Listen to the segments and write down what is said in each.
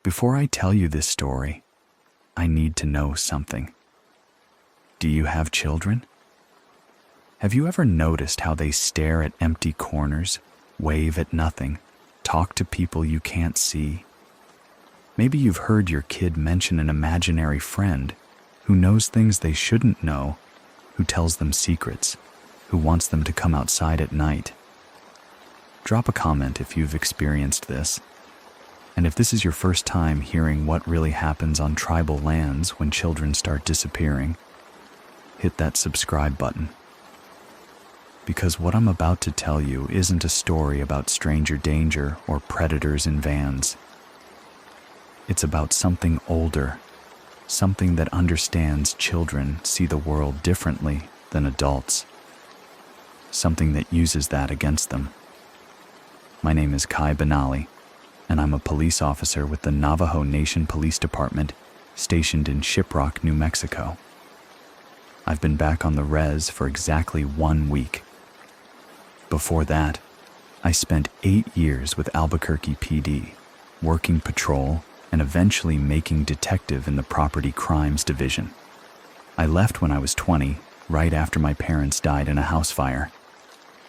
Before I tell you this story, I need to know something. Do you have children? Have you ever noticed how they stare at empty corners, wave at nothing, talk to people you can't see? Maybe you've heard your kid mention an imaginary friend who knows things they shouldn't know, who tells them secrets, who wants them to come outside at night. Drop a comment if you've experienced this. And if this is your first time hearing what really happens on tribal lands when children start disappearing, hit that subscribe button. Because what I'm about to tell you isn't a story about stranger danger or predators in vans. It's about something older, something that understands children see the world differently than adults, something that uses that against them. My name is Kai Benali, and I'm a police officer with the Navajo Nation Police Department stationed in Shiprock, New Mexico. I've been back on the res for exactly 1 week. Before that, I spent 8 years with Albuquerque PD, working patrol and eventually making detective in the Property Crimes Division. I left when I was 20, right after my parents died in a house fire.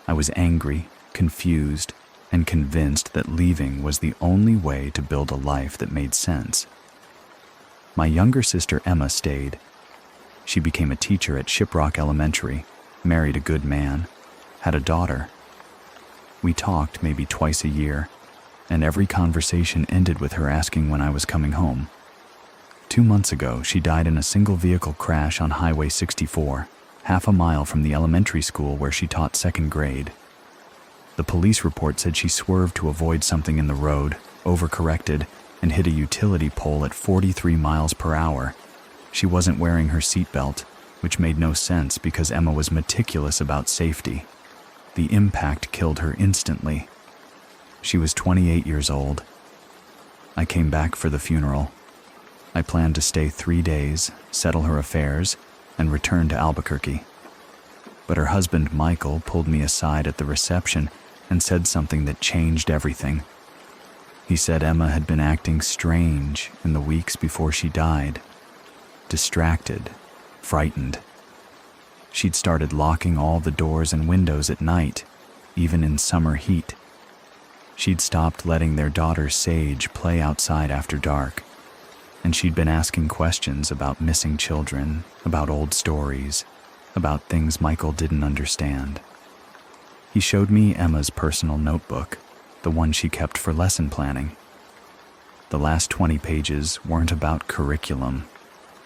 I was angry, confused, and convinced that leaving was the only way to build a life that made sense. My younger sister Emma stayed. She became a teacher at Shiprock Elementary, married a good man, had a daughter. We talked maybe twice a year, and every conversation ended with her asking when I was coming home. 2 months ago, she died in a single-vehicle crash on Highway 64, half a mile from the elementary school where she taught 2nd grade. The police report said she swerved to avoid something in the road, overcorrected, and hit a utility pole at 43 miles per hour. She wasn't wearing her seatbelt, which made no sense because Emma was meticulous about safety. The impact killed her instantly. She was 28 years old. I came back for the funeral. I planned to stay 3 days, settle her affairs, and return to Albuquerque. But her husband, Michael, pulled me aside at the reception and said something that changed everything. He said Emma had been acting strange in the weeks before she died. Distracted, frightened. She'd started locking all the doors and windows at night, even in summer heat. She'd stopped letting their daughter Sage play outside after dark, and she'd been asking questions about missing children, about old stories, about things Michael didn't understand. He showed me Emma's personal notebook, the one she kept for lesson planning. The last 20 pages weren't about curriculum.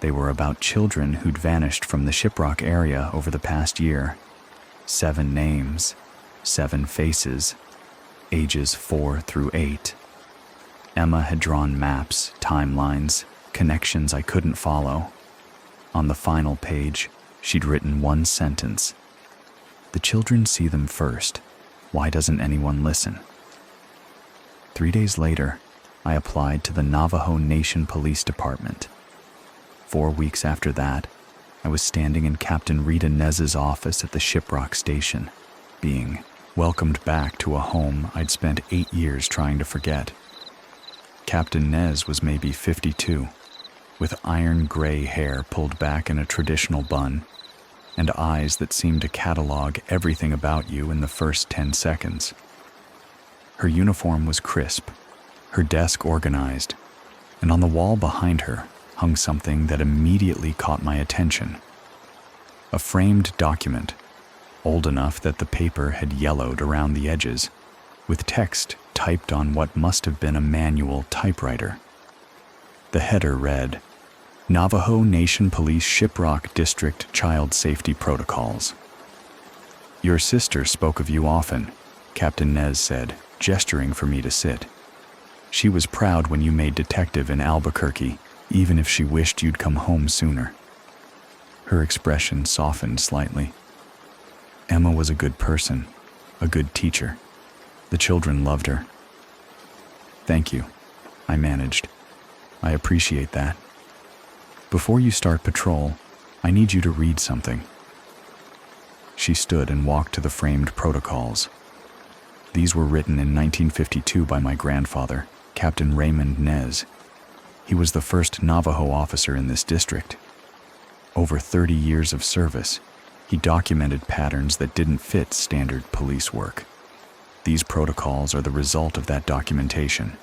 They were about children who'd vanished from the Shiprock area over the past year. 7 names, 7 faces, ages 4 through 8. Emma had drawn maps, timelines, connections I couldn't follow. On the final page, she'd written one sentence. The children see them first. Why doesn't anyone listen? 3 days later, I applied to the Navajo Nation Police Department. 4 weeks after that, I was standing in Captain Rita Nez's office at the Shiprock station, being welcomed back to a home I'd spent 8 years trying to forget. Captain Nez was maybe 52, with iron gray hair pulled back in a traditional bun, and eyes that seemed to catalog everything about you in the first 10 seconds. Her uniform was crisp, her desk organized, and on the wall behind her hung something that immediately caught my attention. A framed document, old enough that the paper had yellowed around the edges, with text typed on what must have been a manual typewriter. The header read, Navajo Nation Police Shiprock District Child Safety Protocols. Your sister spoke of you often, Captain Nez said, gesturing for me to sit. She was proud when you made detective in Albuquerque, even if she wished you'd come home sooner. Her expression softened slightly. Emma was a good person, a good teacher. The children loved her. Thank you, I managed. I appreciate that. Before you start patrol, I need you to read something. She stood and walked to the framed protocols. These were written in 1952 by my grandfather, Captain Raymond Nez. He was the first Navajo officer in this district. Over 30 years of service, he documented patterns that didn't fit standard police work. These protocols are the result of that documentation.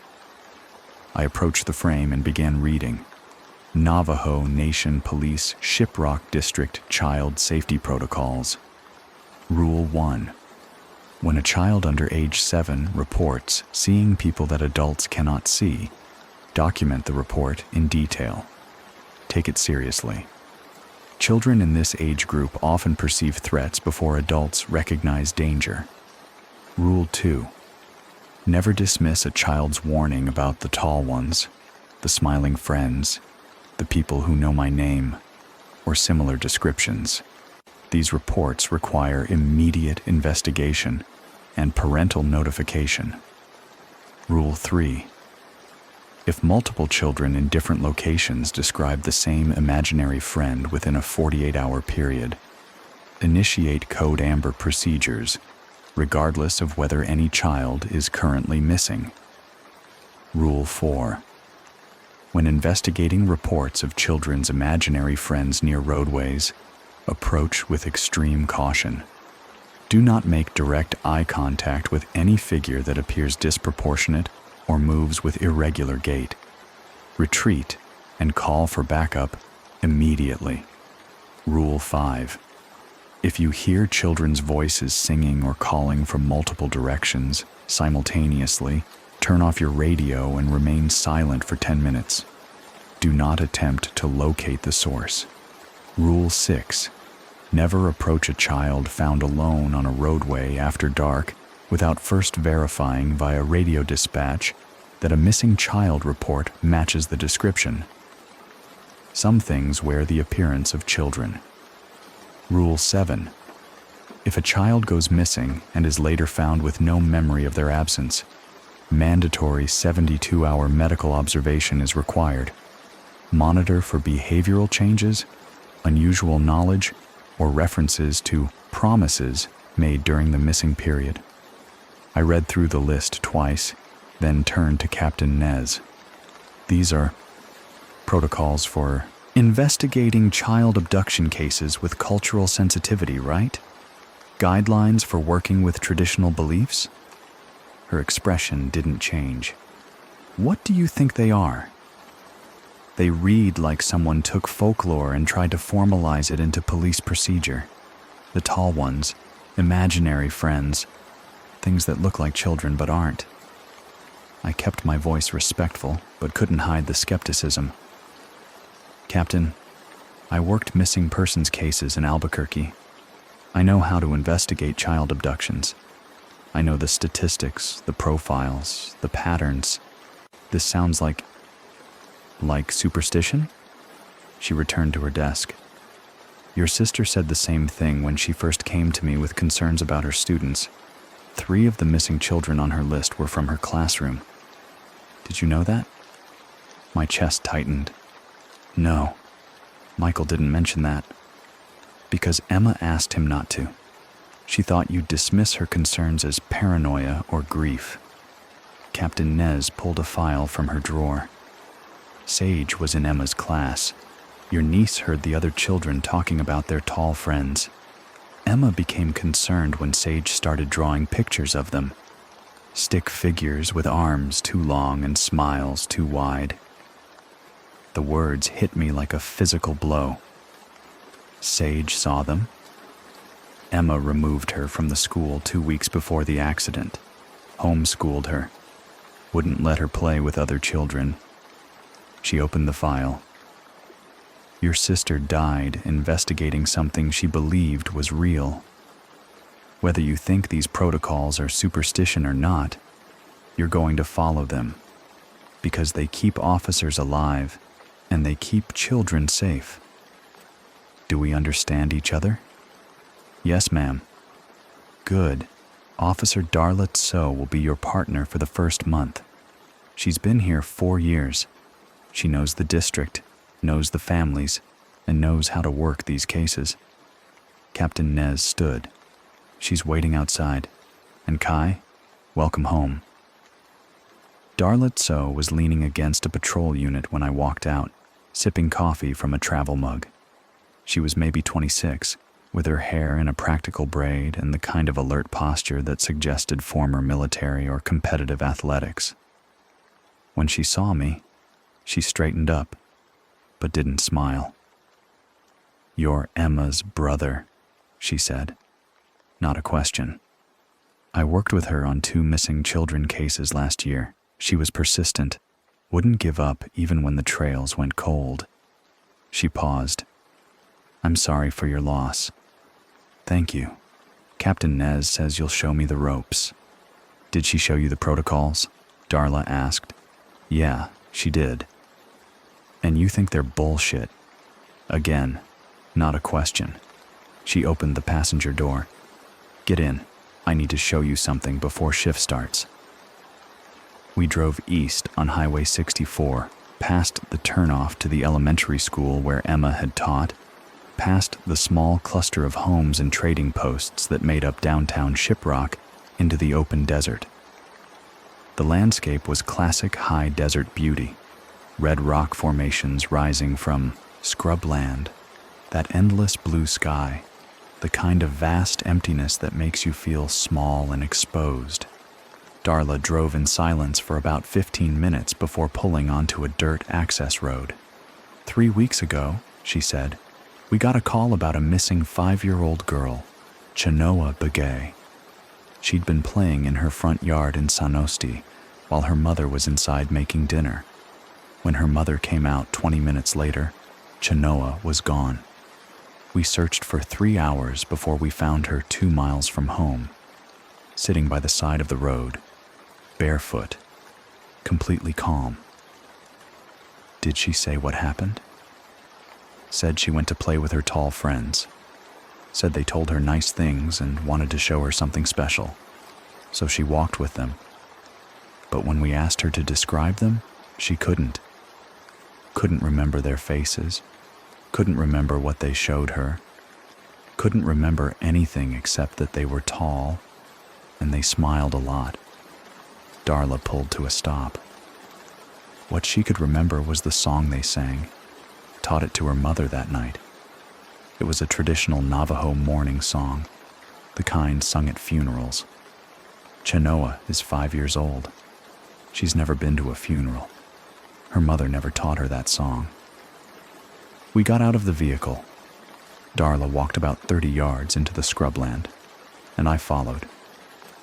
I approached the frame and began reading. Navajo Nation Police Shiprock District Child Safety Protocols. Rule 1. When a child under age 7 reports seeing people that adults cannot see, document the report in detail. Take it seriously. Children in this age group often perceive threats before adults recognize danger. Rule 2. Never dismiss a child's warning about the tall ones, the smiling friends, the people who know my name, or similar descriptions. These reports require immediate investigation and parental notification. Rule 3. If multiple children in different locations describe the same imaginary friend within a 48-hour period, initiate Code Amber procedures, regardless of whether any child is currently missing. Rule 4. When investigating reports of children's imaginary friends near roadways, approach with extreme caution. Do not make direct eye contact with any figure that appears disproportionate or moves with irregular gait. Retreat and call for backup immediately. Rule 5. If you hear children's voices singing or calling from multiple directions simultaneously, turn off your radio and remain silent for 10 minutes. Do not attempt to locate the source. Rule 6. Never approach a child found alone on a roadway after dark without first verifying via radio dispatch that a missing child report matches the description. Some things wear the appearance of children. Rule 7. If a child goes missing and is later found with no memory of their absence, mandatory 72-hour medical observation is required. Monitor for behavioral changes, unusual knowledge, or references to promises made during the missing period. I read through the list twice, then turned to Captain Nez. These are protocols for investigating child abduction cases with cultural sensitivity, right? Guidelines for working with traditional beliefs? Her expression didn't change. What do you think they are? They read like someone took folklore and tried to formalize it into police procedure. The tall ones, imaginary friends, things that look like children but aren't. I kept my voice respectful, but couldn't hide the skepticism. Captain, I worked missing persons cases in Albuquerque. I know how to investigate child abductions. I know the statistics, the profiles, the patterns. This sounds like superstition? She returned to her desk. Your sister said the same thing when she first came to me with concerns about her students. 3 of the missing children on her list were from her classroom. Did you know that? My chest tightened. No, Michael didn't mention that. Because Emma asked him not to. She thought you'd dismiss her concerns as paranoia or grief. Captain Nez pulled a file from her drawer. Sage was in Emma's class. Your niece heard the other children talking about their tall friends. Emma became concerned when Sage started drawing pictures of them. Stick figures with arms too long and smiles too wide. The words hit me like a physical blow. Sage saw them. Emma removed her from the school 2 weeks before the accident. Homeschooled her. Wouldn't let her play with other children. She opened the file. Your sister died investigating something she believed was real. Whether you think these protocols are superstition or not, you're going to follow them, because they keep officers alive and they keep children safe. Do we understand each other? Yes, ma'am. Good. Officer Darla Tso will be your partner for the first month. She's been here 4 years. She knows the district, knows the families, and knows how to work these cases. Captain Nez stood. She's waiting outside. And Kai, welcome home. Darla Tso was leaning against a patrol unit when I walked out, sipping coffee from a travel mug. She was maybe 26, with her hair in a practical braid and the kind of alert posture that suggested former military or competitive athletics. When she saw me, she straightened up, but didn't smile. "You're Emma's brother," she said. Not a question. I worked with her on 2 missing children cases last year. She was persistent, wouldn't give up even when the trails went cold. She paused. "I'm sorry for your loss." "Thank you. Captain Nez says you'll show me the ropes." "Did she show you the protocols?" Darla asked. "Yeah, she did." "And you think they're bullshit?" Again, not a question. She opened the passenger door. "Get in. I need to show you something before shift starts." We drove east on Highway 64, past the turnoff to the elementary school where Emma had taught, past the small cluster of homes and trading posts that made up downtown Shiprock, into the open desert. The landscape was classic high desert beauty, red rock formations rising from scrubland, that endless blue sky, the kind of vast emptiness that makes you feel small and exposed. Darla drove in silence for about 15 minutes before pulling onto a dirt access road. 3 weeks ago, she said, we got a call about a missing 5-year-old girl, Chenoa Begay. She'd been playing in her front yard in Sanosti while her mother was inside making dinner. When her mother came out 20 minutes later, Chenoa was gone. We searched for 3 hours before we found her 2 miles from home, sitting by the side of the road, barefoot, completely calm. Did she say what happened? Said she went to play with her tall friends. Said they told her nice things and wanted to show her something special, so she walked with them. But when we asked her to describe them, she couldn't. Couldn't remember their faces, couldn't remember what they showed her, couldn't remember anything except that they were tall and they smiled a lot. Darla pulled to a stop. What she could remember was the song they sang, taught it to her mother that night. It was a traditional Navajo mourning song, the kind sung at funerals. Chenoa is 5 years old. She's never been to a funeral. Her mother never taught her that song. We got out of the vehicle. Darla walked about 30 yards into the scrubland, and I followed.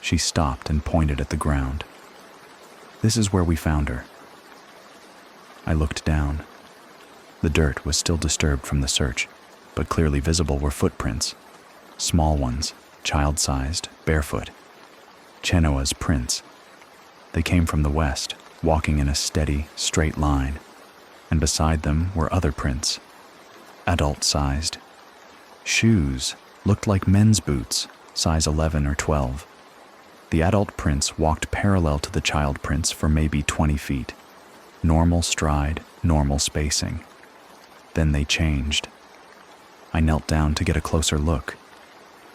She stopped and pointed at the ground. "This is where we found her." I looked down. The dirt was still disturbed from the search, but clearly visible were footprints. Small ones, child-sized, barefoot. Chenoa's prints. They came from the west, walking in a steady, straight line, and beside them were other prints, adult-sized. Shoes looked like men's boots, size 11 or 12. The adult prints walked parallel to the child prints for maybe 20 feet. Normal stride, normal spacing. Then they changed. I knelt down to get a closer look.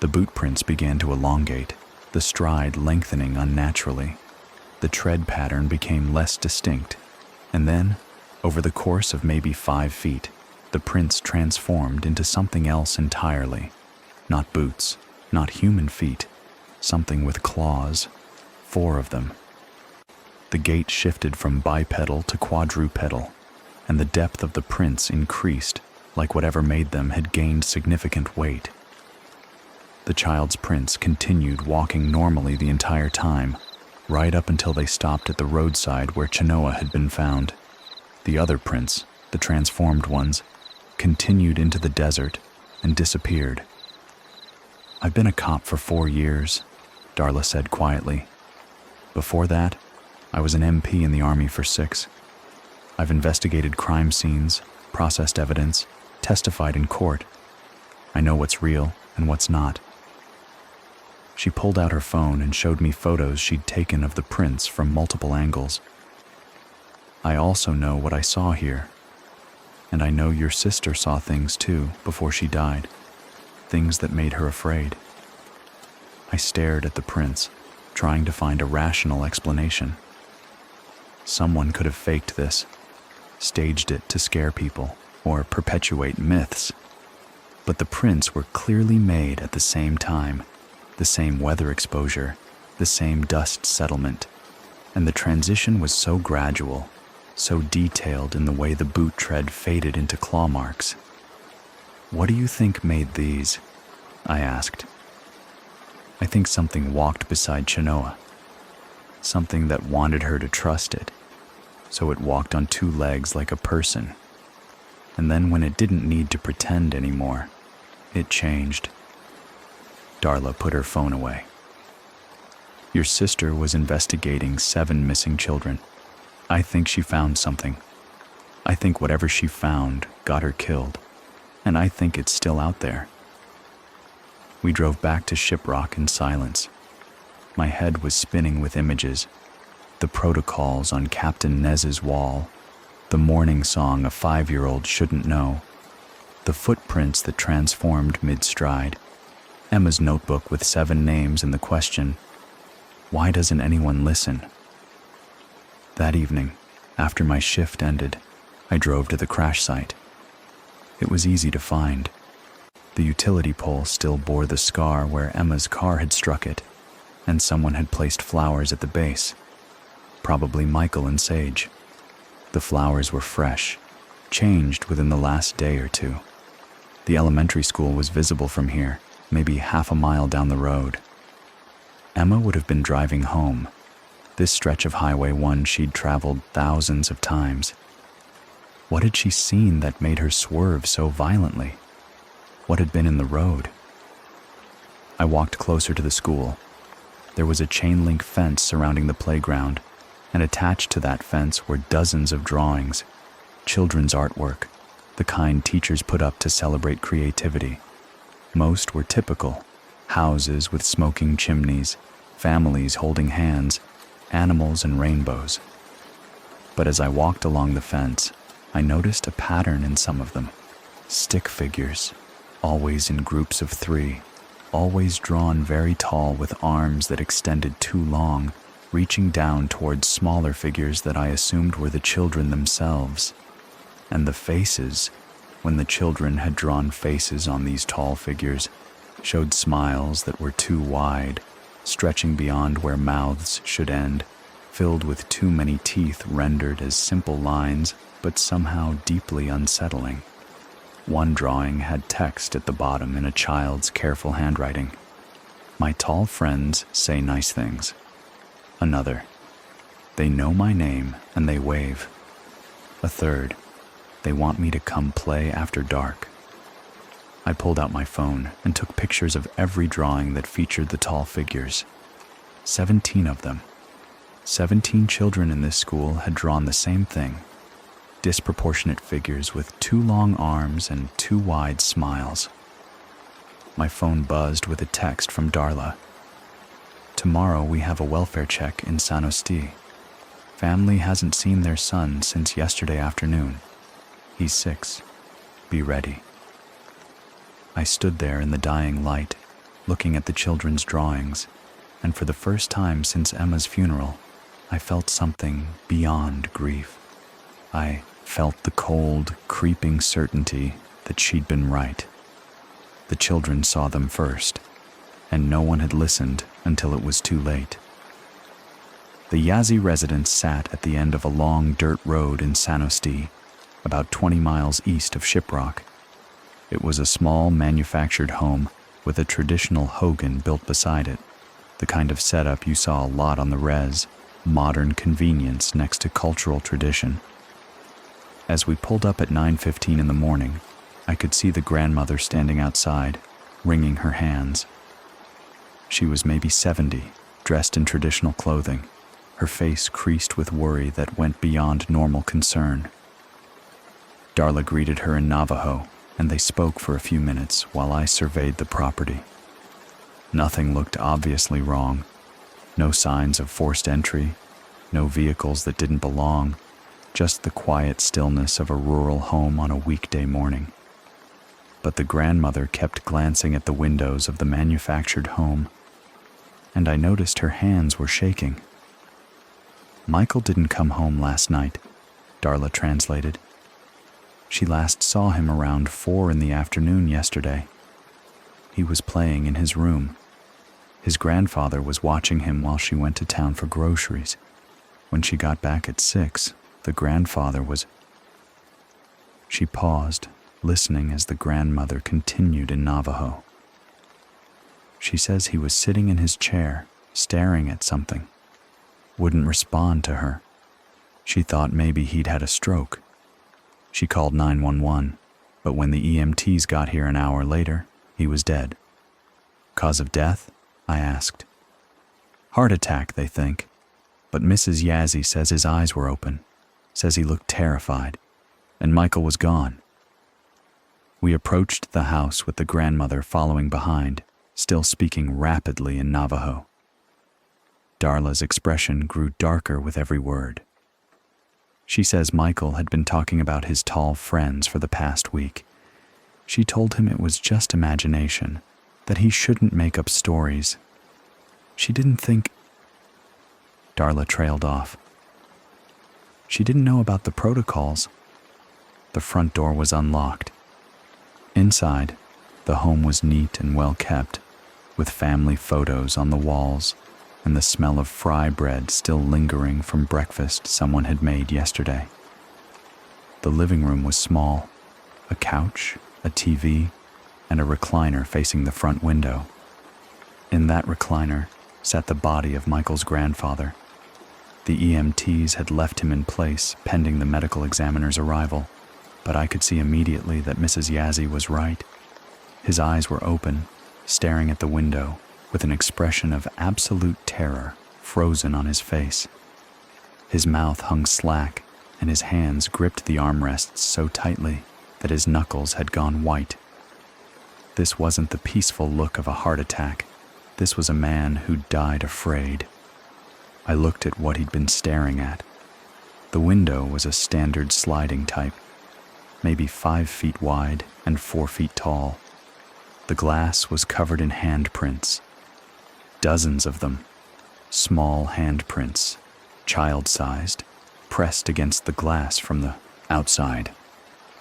The boot prints began to elongate, the stride lengthening unnaturally. The tread pattern became less distinct, and then, over the course of maybe 5 feet, the prints transformed into something else entirely. Not boots, not human feet, something with claws, 4 of them. The gait shifted from bipedal to quadrupedal, and the depth of the prints increased, like whatever made them had gained significant weight. The child's prints continued walking normally the entire time, right up until they stopped at the roadside where Chenoa had been found. The other prints, the transformed ones, continued into the desert and disappeared. "I've been a cop for 4 years," Darla said quietly. "Before that, I was an MP in the Army for 6. I've investigated crime scenes, processed evidence, testified in court. I know what's real and what's not." She pulled out her phone and showed me photos she'd taken of the prints from multiple angles. "I also know what I saw here. And I know your sister saw things too before she died. Things that made her afraid." I stared at the prints, trying to find a rational explanation. Someone could have faked this, staged it to scare people or perpetuate myths. But the prints were clearly made at the same time, the same weather exposure, the same dust settlement, and the transition was so gradual, so detailed in the way the boot tread faded into claw marks. "What do you think made these?" I asked. "I think something walked beside Chenoa, something that wanted her to trust it, so it walked on two legs like a person. And then when it didn't need to pretend anymore, it changed." Darla put her phone away. "Your sister was investigating 7 missing children. I think she found something. I think whatever she found got her killed, and I think it's still out there." We drove back to Shiprock in silence. My head was spinning with images, the protocols on Captain Nez's wall, the morning song a 5-year-old shouldn't know, the footprints that transformed mid-stride, Emma's notebook with 7 names and the question, "Why doesn't anyone listen?" That evening, after my shift ended, I drove to the crash site. It was easy to find. The utility pole still bore the scar where Emma's car had struck it, and someone had placed flowers at the base, probably Michael and Sage. The flowers were fresh, changed within the last day or two. The elementary school was visible from here, maybe half a mile down the road. Emma would have been driving home. This stretch of Highway 1 she'd traveled thousands of times. What had she seen that made her swerve so violently? What had been in the road? I walked closer to the school. There was a chain-link fence surrounding the playground, and attached to that fence were dozens of drawings, children's artwork, the kind teachers put up to celebrate creativity. Most were typical: houses with smoking chimneys, families holding hands, animals and rainbows. But as I walked along the fence, I noticed a pattern in some of them. Stick figures, always in groups of 3, always drawn very tall with arms that extended too long, reaching down towards smaller figures that I assumed were the children themselves. And the faces, when the children had drawn faces on these tall figures, showed smiles that were too wide, stretching beyond where mouths should end, filled with too many teeth rendered as simple lines, but somehow deeply unsettling. One drawing had text at the bottom in a child's careful handwriting. "My tall friends say nice things." Another, "They know my name and they wave." A third, "They want me to come play after dark." I pulled out my phone and took pictures of every drawing that featured the tall figures. 17 of them. 17 children in this school had drawn the same thing: disproportionate figures with too long arms and too wide smiles. My phone buzzed with a text from Darla. "Tomorrow we have a welfare check in San Osti. Family hasn't seen their son since yesterday afternoon. He's 6. Be ready." I stood there in the dying light, looking at the children's drawings, and for the first time since Emma's funeral, I felt something beyond grief. I felt the cold, creeping certainty that she'd been right. The children saw them first, and no one had listened until it was too late. The Yazzie residence sat at the end of a long dirt road in San Osti, about 20 miles east of Shiprock. It was a small manufactured home with a traditional hogan built beside it, the kind of setup you saw a lot on the res, modern convenience next to cultural tradition. As we pulled up at 9:15 in the morning, I could see the grandmother standing outside, wringing her hands. She was maybe 70, dressed in traditional clothing, her face creased with worry that went beyond normal concern. Darla greeted her in Navajo, and they spoke for a few minutes while I surveyed the property. Nothing looked obviously wrong. No signs of forced entry, no vehicles that didn't belong, just the quiet stillness of a rural home on a weekday morning. But the grandmother kept glancing at the windows of the manufactured home, and I noticed her hands were shaking. Michael didn't come home last night, Darla translated. She last saw him around 4 in the afternoon yesterday. He was playing in his room. His grandfather was watching him while she went to town for groceries. When she got back at 6, the grandfather was... She paused, listening as the grandmother continued in Navajo. She says he was sitting in his chair, staring at something. Wouldn't respond to her. She thought maybe he'd had a stroke. She called 911, but when the EMTs got here an hour later, he was dead. Cause of death? I asked. Heart attack, they think, but Mrs. Yazzie says his eyes were open, says he looked terrified, and Michael was gone. We approached the house with the grandmother following behind, still speaking rapidly in Navajo. Darla's expression grew darker with every word. She says Michael had been talking about his tall friends for the past week. She told him it was just imagination, that he shouldn't make up stories. She didn't think... Darla trailed off. She didn't know about the protocols. The front door was unlocked. Inside, the home was neat and well kept, with family photos on the walls and the smell of fry bread still lingering from breakfast someone had made yesterday. The living room was small, a couch, a TV, and a recliner facing the front window. In that recliner sat the body of Michael's grandfather. The EMTs had left him in place pending the medical examiner's arrival, but I could see immediately that Mrs. Yazzie was right. His eyes were open, staring at the window, with an expression of absolute terror frozen on his face. His mouth hung slack, and his hands gripped the armrests so tightly that his knuckles had gone white. This wasn't the peaceful look of a heart attack. This was a man who died afraid. I looked at what he'd been staring at. The window was a standard sliding type, maybe 5 feet wide and 4 feet tall. The glass was covered in handprints. Dozens of them, small handprints, child-sized, pressed against the glass from the outside.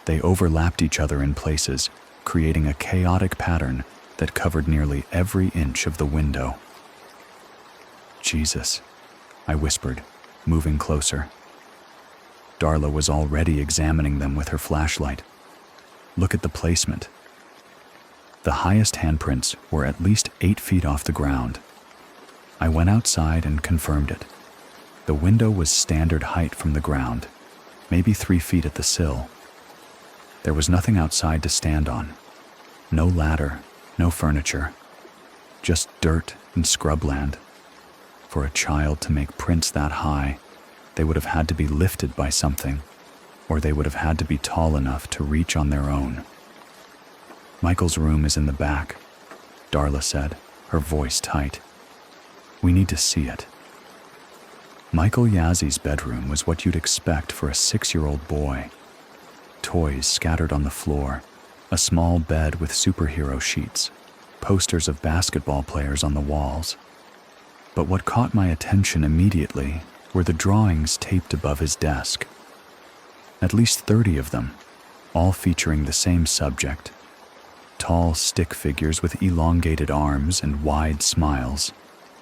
They overlapped each other in places, creating a chaotic pattern that covered nearly every inch of the window. Jesus, I whispered, moving closer. Darla was already examining them with her flashlight. Look at the placement. The highest handprints were at least 8 feet off the ground. I went outside and confirmed it. The window was standard height from the ground, maybe 3 feet at the sill. There was nothing outside to stand on. No ladder, no furniture. Just dirt and scrubland. For a child to make prints that high, they would have had to be lifted by something, or they would have had to be tall enough to reach on their own. Michael's room is in the back, Darla said, her voice tight. We need to see it. Michael Yazzie's bedroom was what you'd expect for a 6-year-old boy. Toys scattered on the floor, a small bed with superhero sheets, posters of basketball players on the walls. But what caught my attention immediately were the drawings taped above his desk. At least 30 of them, all featuring the same subject. Tall stick figures with elongated arms and wide smiles,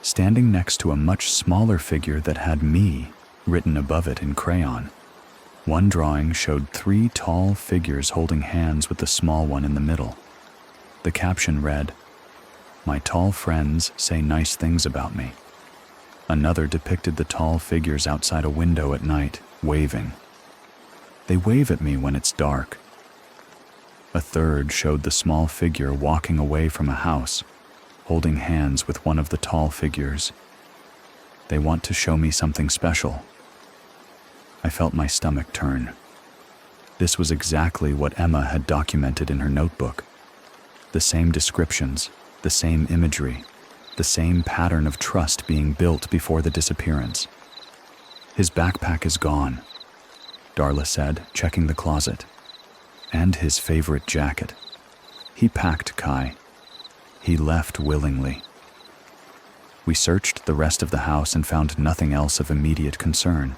standing next to a much smaller figure that had "me" written above it in crayon. One drawing showed 3 tall figures holding hands with the small one in the middle. The caption read, "My tall friends say nice things about me." Another depicted the tall figures outside a window at night, waving. They wave at me when it's dark. A third showed the small figure walking away from a house, holding hands with one of the tall figures. They want to show me something special. I felt my stomach turn. This was exactly what Emma had documented in her notebook. The same descriptions, the same imagery, the same pattern of trust being built before the disappearance. His backpack is gone, Darla said, checking the closet. And his favorite jacket. He packed Kai. He left willingly. We searched the rest of the house and found nothing else of immediate concern.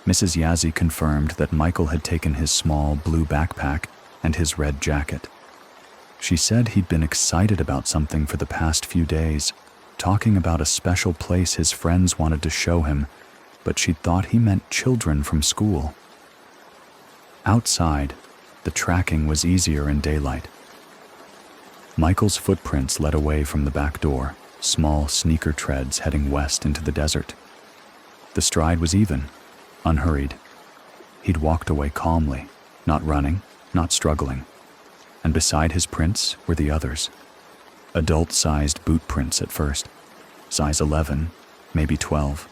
Mrs. Yazzie confirmed that Michael had taken his small blue backpack and his red jacket. She said he'd been excited about something for the past few days, talking about a special place his friends wanted to show him, but she thought he meant children from school. Outside, the tracking was easier in daylight. Michael's footprints led away from the back door, small sneaker treads heading west into the desert. The stride was even, unhurried. He'd walked away calmly, not running, not struggling. And beside his prints were the others. Adult-sized boot prints at first, size 11, maybe 12.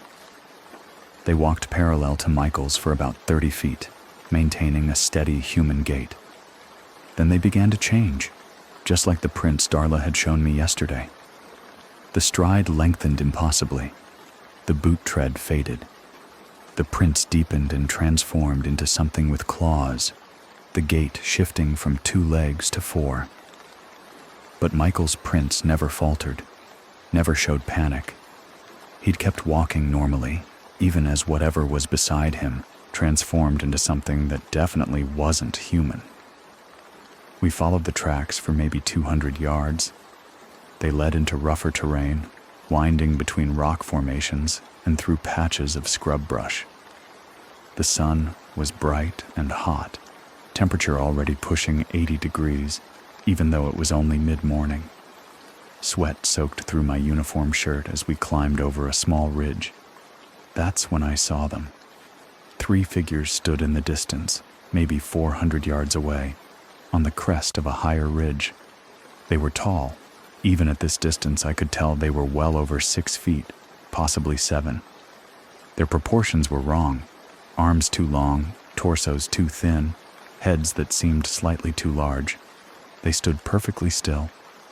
They walked parallel to Michael's for about 30 feet, maintaining a steady human gait. Then they began to change, just like the prints Darla had shown me yesterday. The stride lengthened impossibly. The boot tread faded. The prints deepened and transformed into something with claws, the gait shifting from 2 legs to 4. But Michael's prints never faltered, never showed panic. He'd kept walking normally, even as whatever was beside him transformed into something that definitely wasn't human. We followed the tracks for maybe 200 yards. They led into rougher terrain, winding between rock formations and through patches of scrub brush. The sun was bright and hot, temperature already pushing 80 degrees, even though it was only mid-morning. Sweat soaked through my uniform shirt as we climbed over a small ridge. That's when I saw them. 3 figures stood in the distance, maybe 400 yards away, on the crest of a higher ridge. They were tall. Even at this distance, I could tell they were well over 6 feet, possibly 7. Their proportions were wrong. Arms too long, torsos too thin, heads that seemed slightly too large. They stood perfectly still,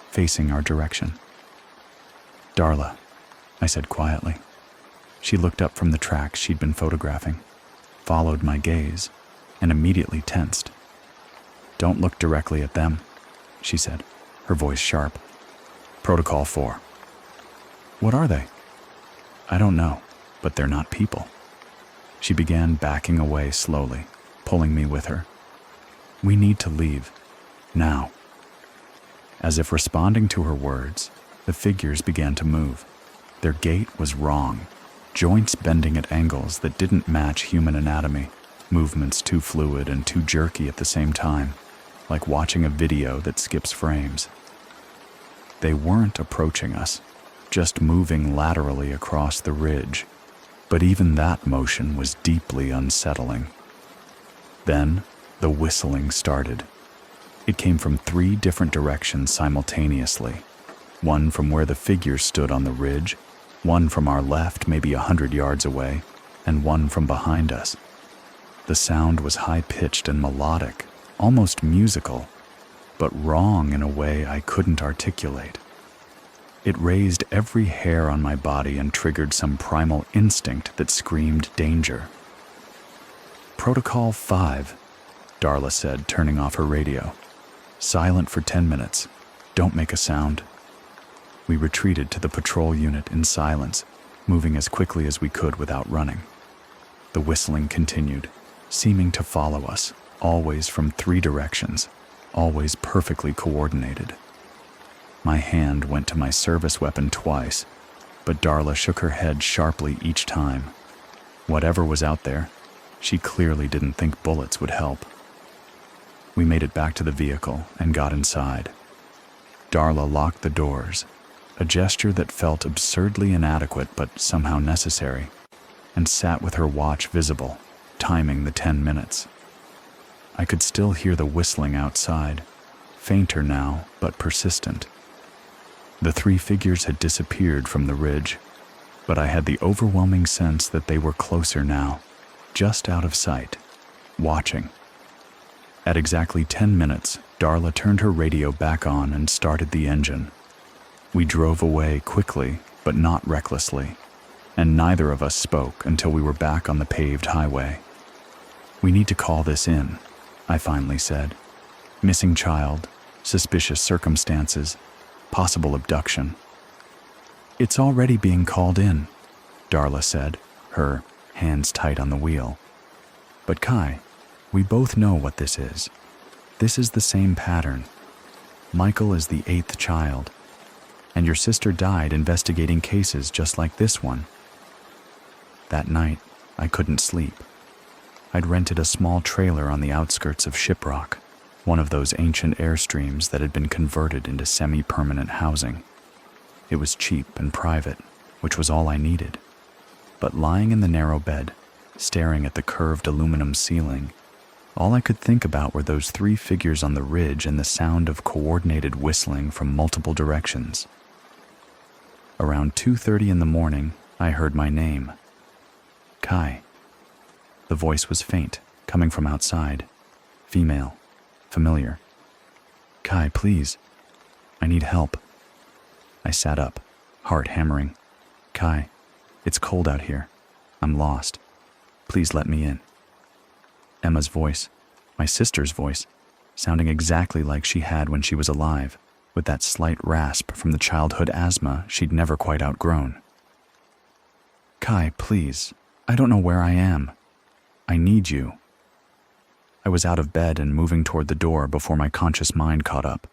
facing our direction. "Darla," I said quietly. She looked up from the tracks she'd been photographing, followed my gaze, and immediately tensed. "Don't look directly at them," she said, her voice sharp. "Protocol 4. "What are they?" "I don't know, but they're not people." She began backing away slowly, pulling me with her. "We need to leave. Now." As if responding to her words, the figures began to move. Their gait was wrong, joints bending at angles that didn't match human anatomy, movements too fluid and too jerky at the same time, like watching a video that skips frames. They weren't approaching us, just moving laterally across the ridge, but even that motion was deeply unsettling. Then, the whistling started. It came from 3 different directions simultaneously, one from where the figures stood on the ridge, one from our left maybe 100 yards away, and one from behind us. The sound was high-pitched and melodic, almost musical, but wrong in a way I couldn't articulate. It raised every hair on my body and triggered some primal instinct that screamed danger. "Protocol 5, Darla said, turning off her radio. "Silent for 10 minutes. Don't make a sound." We retreated to the patrol unit in silence, moving as quickly as we could without running. The whistling continued, seeming to follow us, always from 3 directions, always perfectly coordinated. My hand went to my service weapon twice, but Darla shook her head sharply each time. Whatever was out there, she clearly didn't think bullets would help. We made it back to the vehicle and got inside. Darla locked the doors, a gesture that felt absurdly inadequate but somehow necessary, and sat with her watch visible, timing the 10 minutes. I could still hear the whistling outside, fainter now but persistent. The 3 figures had disappeared from the ridge, but I had the overwhelming sense that they were closer now, just out of sight, watching. At exactly 10 minutes, Darla turned her radio back on and started the engine. We drove away quickly, but not recklessly, and neither of us spoke until we were back on the paved highway. "We need to call this in," I finally said. "Missing child, suspicious circumstances, possible abduction." It's already being called in, Darla said, her hands tight on the wheel. But Kai, we both know what this is. This is the same pattern. Michael is the 8th child, and your sister died investigating cases just like this one. That night, I couldn't sleep. I'd rented a small trailer on the outskirts of Shiprock, one of those ancient airstreams that had been converted into semi-permanent housing. It was cheap and private, which was all I needed. But lying in the narrow bed, staring at the curved aluminum ceiling, all I could think about were those 3 figures on the ridge and the sound of coordinated whistling from multiple directions. Around 2:30 in the morning, I heard my name. Kai. The voice was faint, coming from outside. Female. Familiar. Kai, please. I need help. I sat up, heart hammering. Kai, it's cold out here. I'm lost. Please let me in. Emma's voice, my sister's voice, sounding exactly like she had when she was alive, with that slight rasp from the childhood asthma she'd never quite outgrown. Kai, please. I don't know where I am. I need you. I was out of bed and moving toward the door before my conscious mind caught up.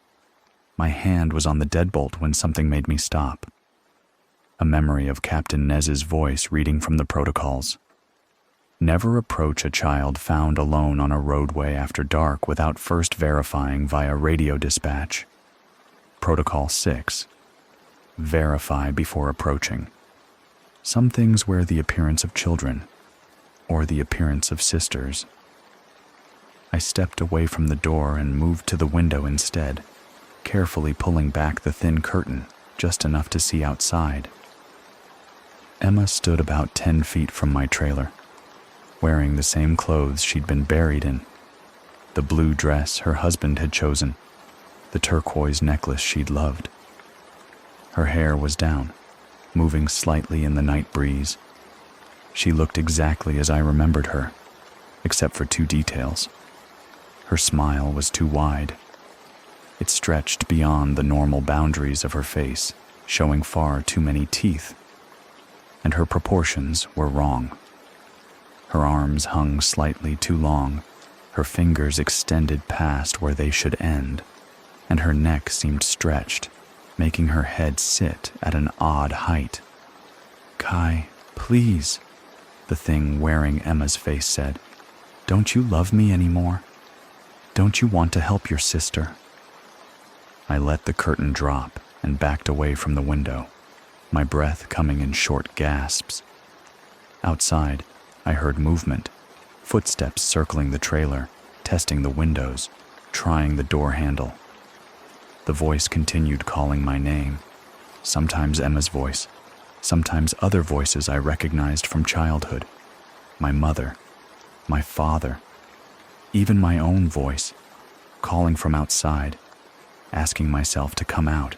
My hand was on the deadbolt when something made me stop. A memory of Captain Nez's voice reading from the protocols. Never approach a child found alone on a roadway after dark without first verifying via radio dispatch. Protocol 6. Verify before approaching. Some things wear the appearance of children, or the appearance of sisters. I stepped away from the door and moved to the window instead, carefully pulling back the thin curtain just enough to see outside. Emma stood about 10 feet from my trailer, wearing the same clothes she'd been buried in, the blue dress her husband had chosen, the turquoise necklace she'd loved. Her hair was down, moving slightly in the night breeze. She looked exactly as I remembered her, except for 2 details. Her smile was too wide. It stretched beyond the normal boundaries of her face, showing far too many teeth. And her proportions were wrong. Her arms hung slightly too long, her fingers extended past where they should end, and her neck seemed stretched, making her head sit at an odd height. Kai, please, the thing wearing Emma's face said. Don't you love me anymore? Don't you want to help your sister? I let the curtain drop and backed away from the window, my breath coming in short gasps. Outside, I heard movement, footsteps circling the trailer, testing the windows, trying the door handle. The voice continued calling my name, sometimes Emma's voice, sometimes other voices I recognized from childhood. My mother, my father, even my own voice, calling from outside, asking myself to come out.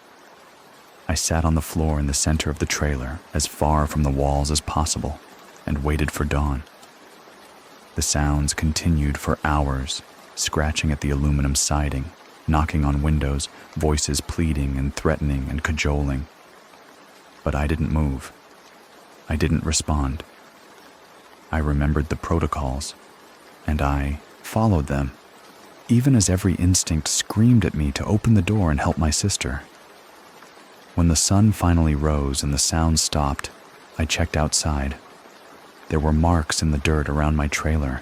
I sat on the floor in the center of the trailer, as far from the walls as possible, and waited for dawn. The sounds continued for hours, scratching at the aluminum siding, knocking on windows, voices pleading and threatening and cajoling. But I didn't move. I didn't respond. I remembered the protocols, and I followed them, even as every instinct screamed at me to open the door and help my sister. When the sun finally rose and the sound stopped, I checked outside. There were marks in the dirt around my trailer,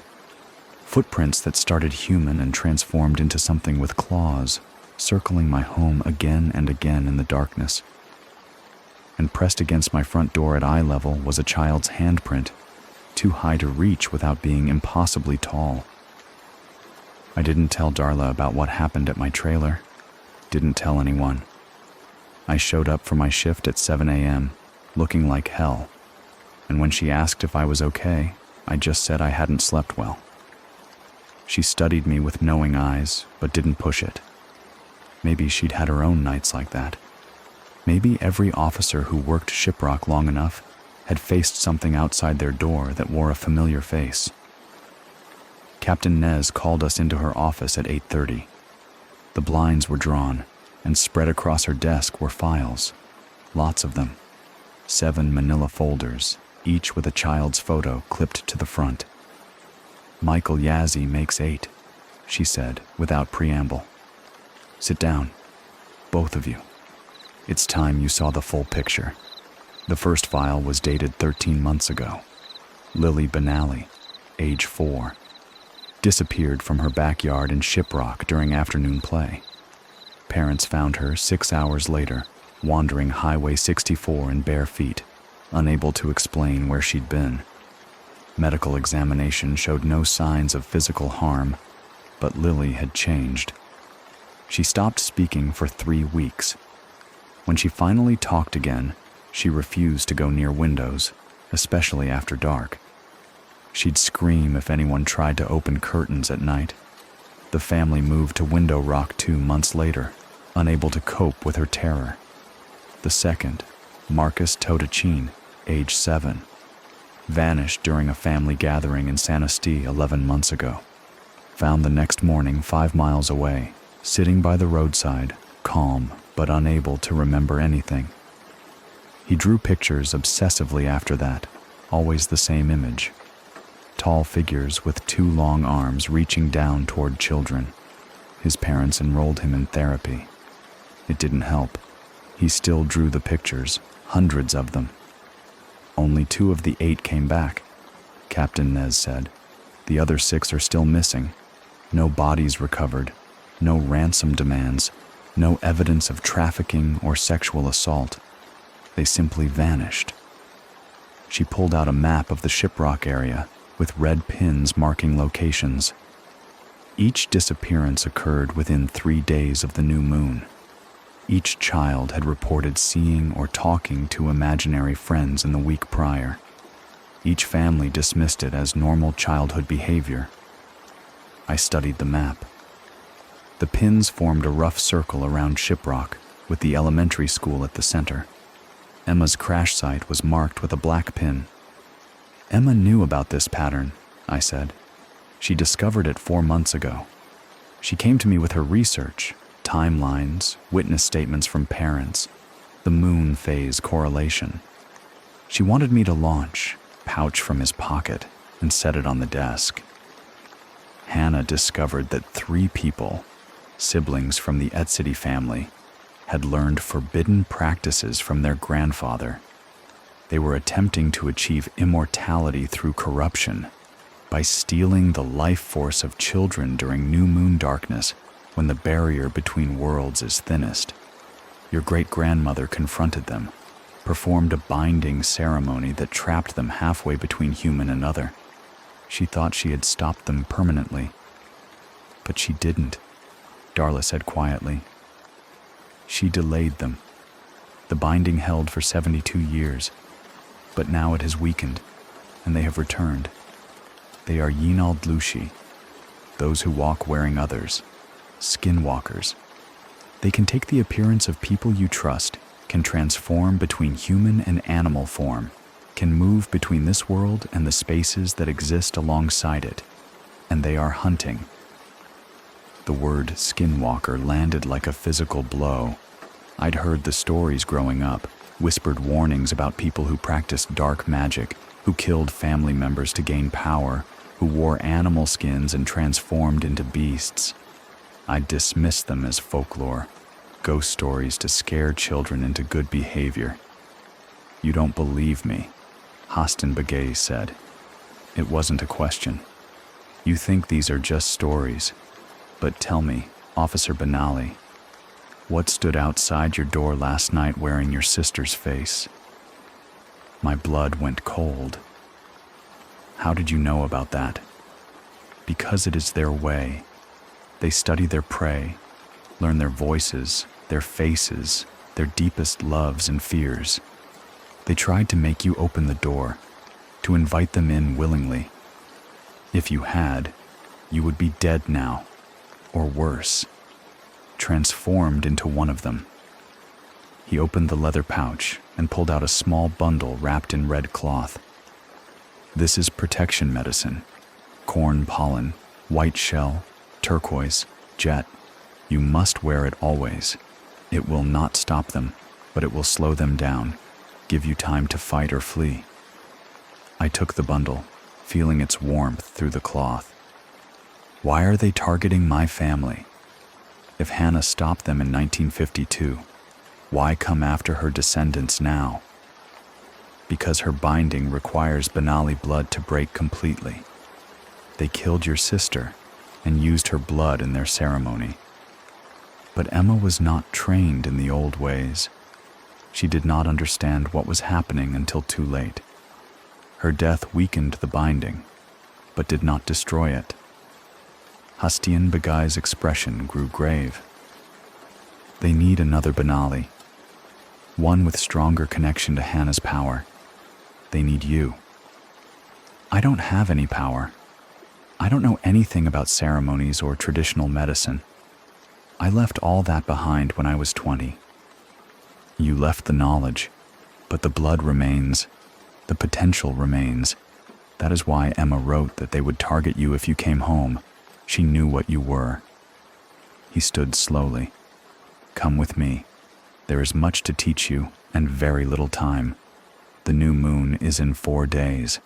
footprints that started human and transformed into something with claws, circling my home again and again in the darkness. And pressed against my front door at eye level was a child's handprint, too high to reach without being impossibly tall. I didn't tell Darla about what happened at my trailer, didn't tell anyone. I showed up for my shift at 7 a.m., looking like hell. And when she asked if I was okay, I just said I hadn't slept well. She studied me with knowing eyes, but didn't push it. Maybe she'd had her own nights like that. Maybe every officer who worked Shiprock long enough had faced something outside their door that wore a familiar face. Captain Nez called us into her office at 8:30. The blinds were drawn, and spread across her desk were files, lots of them, 7 manila folders, each with a child's photo clipped to the front. "Michael Yazzie makes 8, she said without preamble. "Sit down, both of you. It's time you saw the full picture." The first file was dated 13 months ago. Lily Benally, age 4, disappeared from her backyard in Shiprock during afternoon play. Parents found her 6 hours later, wandering Highway 64 in bare feet, unable to explain where she'd been. Medical examination showed no signs of physical harm, but Lily had changed. She stopped speaking for 3 weeks. When she finally talked again, she refused to go near windows, especially after dark. She'd scream if anyone tried to open curtains at night. The family moved to Window Rock 2 months later, unable to cope with her terror. The second, Marcus Totachin, age 7, vanished during a family gathering in Sanastee 11 months ago. Found the next morning 5 miles away, sitting by the roadside, calm but unable to remember anything. He drew pictures obsessively after that, always the same image. Tall figures with 2 long arms reaching down toward children. His parents enrolled him in therapy. It didn't help. He still drew the pictures, hundreds of them. Only 2 of the 8 came back, Captain Nez said. The other 6 are still missing. No bodies recovered, no ransom demands, no evidence of trafficking or sexual assault. They simply vanished. She pulled out a map of the Shiprock area with red pins marking locations. Each disappearance occurred within 3 days of the new moon. Each child had reported seeing or talking to imaginary friends in the week prior. Each family dismissed it as normal childhood behavior. I studied the map. The pins formed a rough circle around Shiprock, with the elementary school at the center. Emma's crash site was marked with a black pin. Emma knew about this pattern, I said. She discovered it 4 months ago. She came to me with her research, timelines, witness statements from parents, the moon phase correlation. She wanted me to launch, pouch from his pocket, and set it on the desk. Hannah discovered that 3 people, siblings from the Etsity family, had learned forbidden practices from their grandfather. They were attempting to achieve immortality through corruption by stealing the life force of children during new moon darkness when the barrier between worlds is thinnest. Your great-grandmother confronted them, performed a binding ceremony that trapped them halfway between human and other. She thought she had stopped them permanently. But she didn't, Darla said quietly. She delayed them. The binding held for 72 years, but now it has weakened, and they have returned. They are Yinal Dlushi, those who walk wearing others, skinwalkers. They can take the appearance of people you trust, can transform between human and animal form, can move between this world and the spaces that exist alongside it, and they are hunting. The word skinwalker landed like a physical blow. I'd heard the stories growing up, whispered warnings about people who practiced dark magic, who killed family members to gain power, who wore animal skins and transformed into beasts. I dismissed them as folklore, ghost stories to scare children into good behavior. "You don't believe me," Hostin Begay said. It wasn't a question. "You think these are just stories. But tell me, Officer Benally, what stood outside your door last night wearing your sister's face?" My blood went cold. "How did you know about that?" "Because it is their way. They study their prey, learn their voices, their faces, their deepest loves and fears. They tried to make you open the door, to invite them in willingly. If you had, you would be dead now, or worse, transformed into one of them." He opened the leather pouch and pulled out a small bundle wrapped in red cloth. "This is protection medicine. Corn pollen, white shell, turquoise, jet. You must wear it always. It will not stop them, but it will slow them down, give you time to fight or flee. I took the bundle, feeling its warmth through the cloth. Why are they targeting my family? If Hannah stopped them in 1952, why come after her descendants now? Because her binding requires Benali blood to break completely. They killed your sister and used her blood in their ceremony. But Emma was not trained in the old ways. She did not understand what was happening until too late. Her death weakened the binding, but did not destroy it. Hastian Begai's expression grew grave. They need another Benali, one with stronger connection to Hannah's power. They need you. I don't have any power. I don't know anything about ceremonies or traditional medicine. I left all that behind when I was 20. You left the knowledge, but the blood remains. The potential remains. That is why Emma wrote that they would target you if you came home. She knew what you were. He stood slowly. Come with me. There is much to teach you and very little time. The new moon is in 4 days.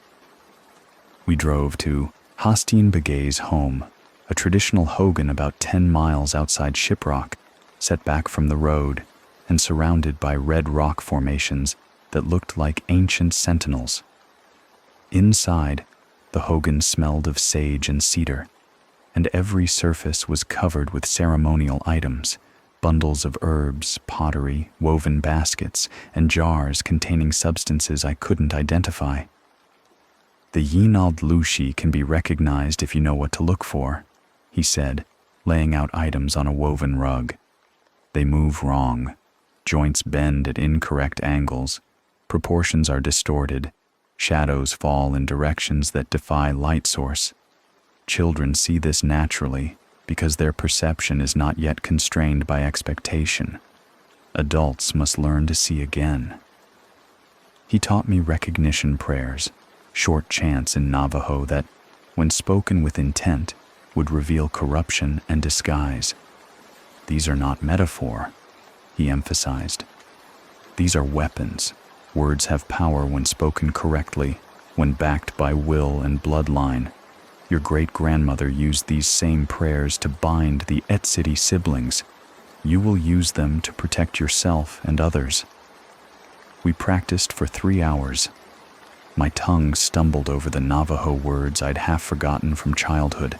We drove to Hastian Begai's home, a traditional hogan about 10 miles outside Shiprock, set back from the road and surrounded by red rock formations that looked like ancient sentinels. Inside, the hogan smelled of sage and cedar, and every surface was covered with ceremonial items, bundles of herbs, pottery, woven baskets, and jars containing substances I couldn't identify. The Yinald Lushi can be recognized if you know what to look for, he said, laying out items on a woven rug. They move wrong. Joints bend at incorrect angles. Proportions are distorted. Shadows fall in directions that defy light source. Children see this naturally because their perception is not yet constrained by expectation. Adults must learn to see again. He taught me recognition prayers, short chants in Navajo that, when spoken with intent, would reveal corruption and disguise. These are not metaphor, he emphasized. These are weapons. Words have power when spoken correctly, when backed by will and bloodline. Your great-grandmother used these same prayers to bind the Etsidi siblings. You will use them to protect yourself and others. We practiced for 3 hours. My tongue stumbled over the Navajo words I'd half forgotten from childhood,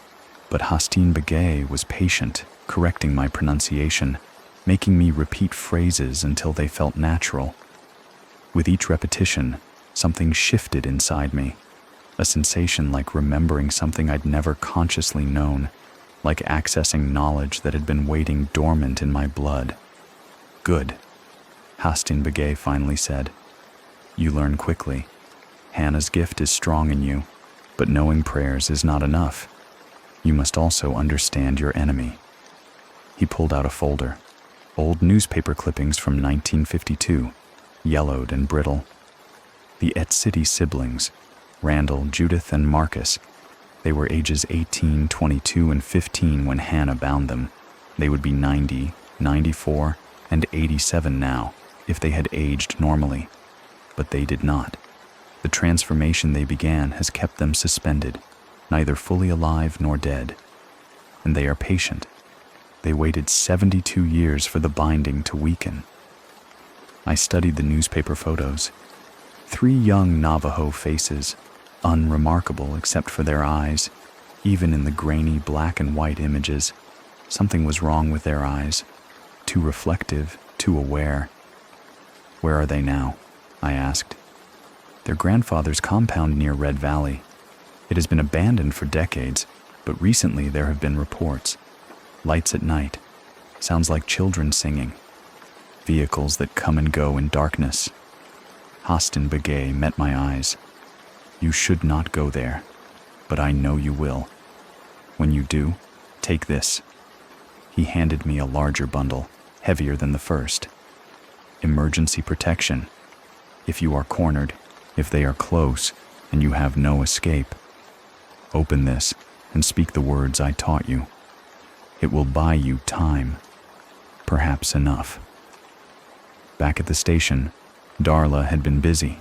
but Hastian Begai was patient, correcting my pronunciation, making me repeat phrases until they felt natural. With each repetition, something shifted inside me, a sensation like remembering something I'd never consciously known, like accessing knowledge that had been waiting dormant in my blood. Good, Hastian Begai finally said. You learn quickly. Hannah's gift is strong in you, but knowing prayers is not enough. You must also understand your enemy. He pulled out a folder, old newspaper clippings from 1952, yellowed and brittle. The Etsidi siblings, Randall, Judith, and Marcus. They were ages 18, 22, and 15 when Hannah bound them. They would be 90, 94, and 87 now, if they had aged normally. But they did not. The transformation they began has kept them suspended, neither fully alive nor dead. And they are patient. They waited 72 years for the binding to weaken. I studied the newspaper photos. 3 young Navajo faces, unremarkable except for their eyes. Even in the grainy black and white images, something was wrong with their eyes. Too reflective, too aware. Where are they now? I asked. Their grandfather's compound near Red Valley. It has been abandoned for decades, but recently there have been reports. Lights at night. Sounds like children singing. Vehicles that come and go in darkness. Hastian Begai met my eyes. You should not go there, but I know you will. When you do, take this. He handed me a larger bundle, heavier than the first. Emergency protection. If you are cornered, if they are close, and you have no escape, open this and speak the words I taught you. It will buy you time, perhaps enough. Back at the station, Darla had been busy.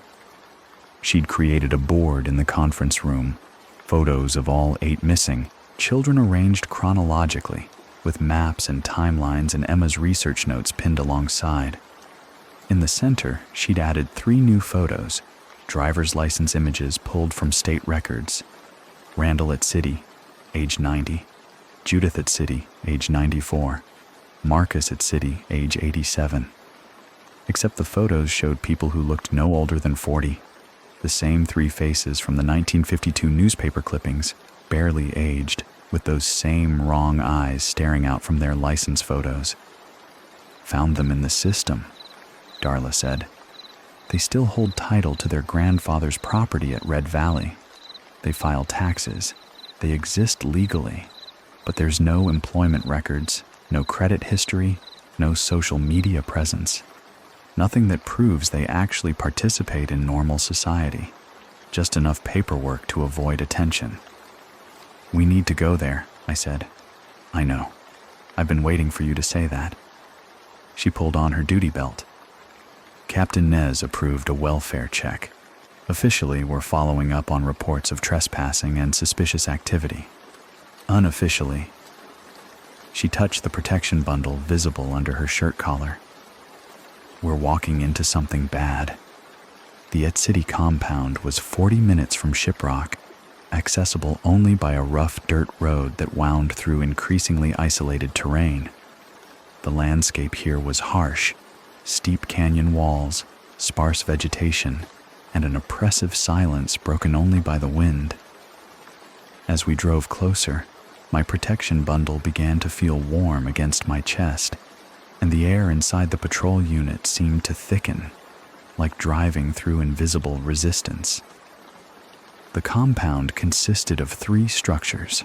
She'd created a board in the conference room, photos of all 8 missing, children arranged chronologically, with maps and timelines and Emma's research notes pinned alongside. In the center, she'd added 3 new photos, driver's license images pulled from state records. Randall at City, age 90, Judith at City, age 94, Marcus at City, age 87. Except the photos showed people who looked no older than 40, the same 3 faces from the 1952 newspaper clippings, barely aged, with those same wrong eyes staring out from their license photos. Found them in the system, Darla said. They still hold title to their grandfather's property at Red Valley. They file taxes. They exist legally. But there's no employment records, no credit history, no social media presence. Nothing that proves they actually participate in normal society. Just enough paperwork to avoid attention. We need to go there, I said. I know. I've been waiting for you to say that. She pulled on her duty belt. Captain Nez approved a welfare check. Officially, we're following up on reports of trespassing and suspicious activity. Unofficially, she touched the protection bundle visible under her shirt collar. We're walking into something bad. The Et City compound was 40 minutes from Shiprock, accessible only by a rough dirt road that wound through increasingly isolated terrain. The landscape here was harsh, steep canyon walls, sparse vegetation, and an oppressive silence broken only by the wind. As we drove closer, my protection bundle began to feel warm against my chest, and the air inside the patrol unit seemed to thicken, like driving through invisible resistance. The compound consisted of 3 structures: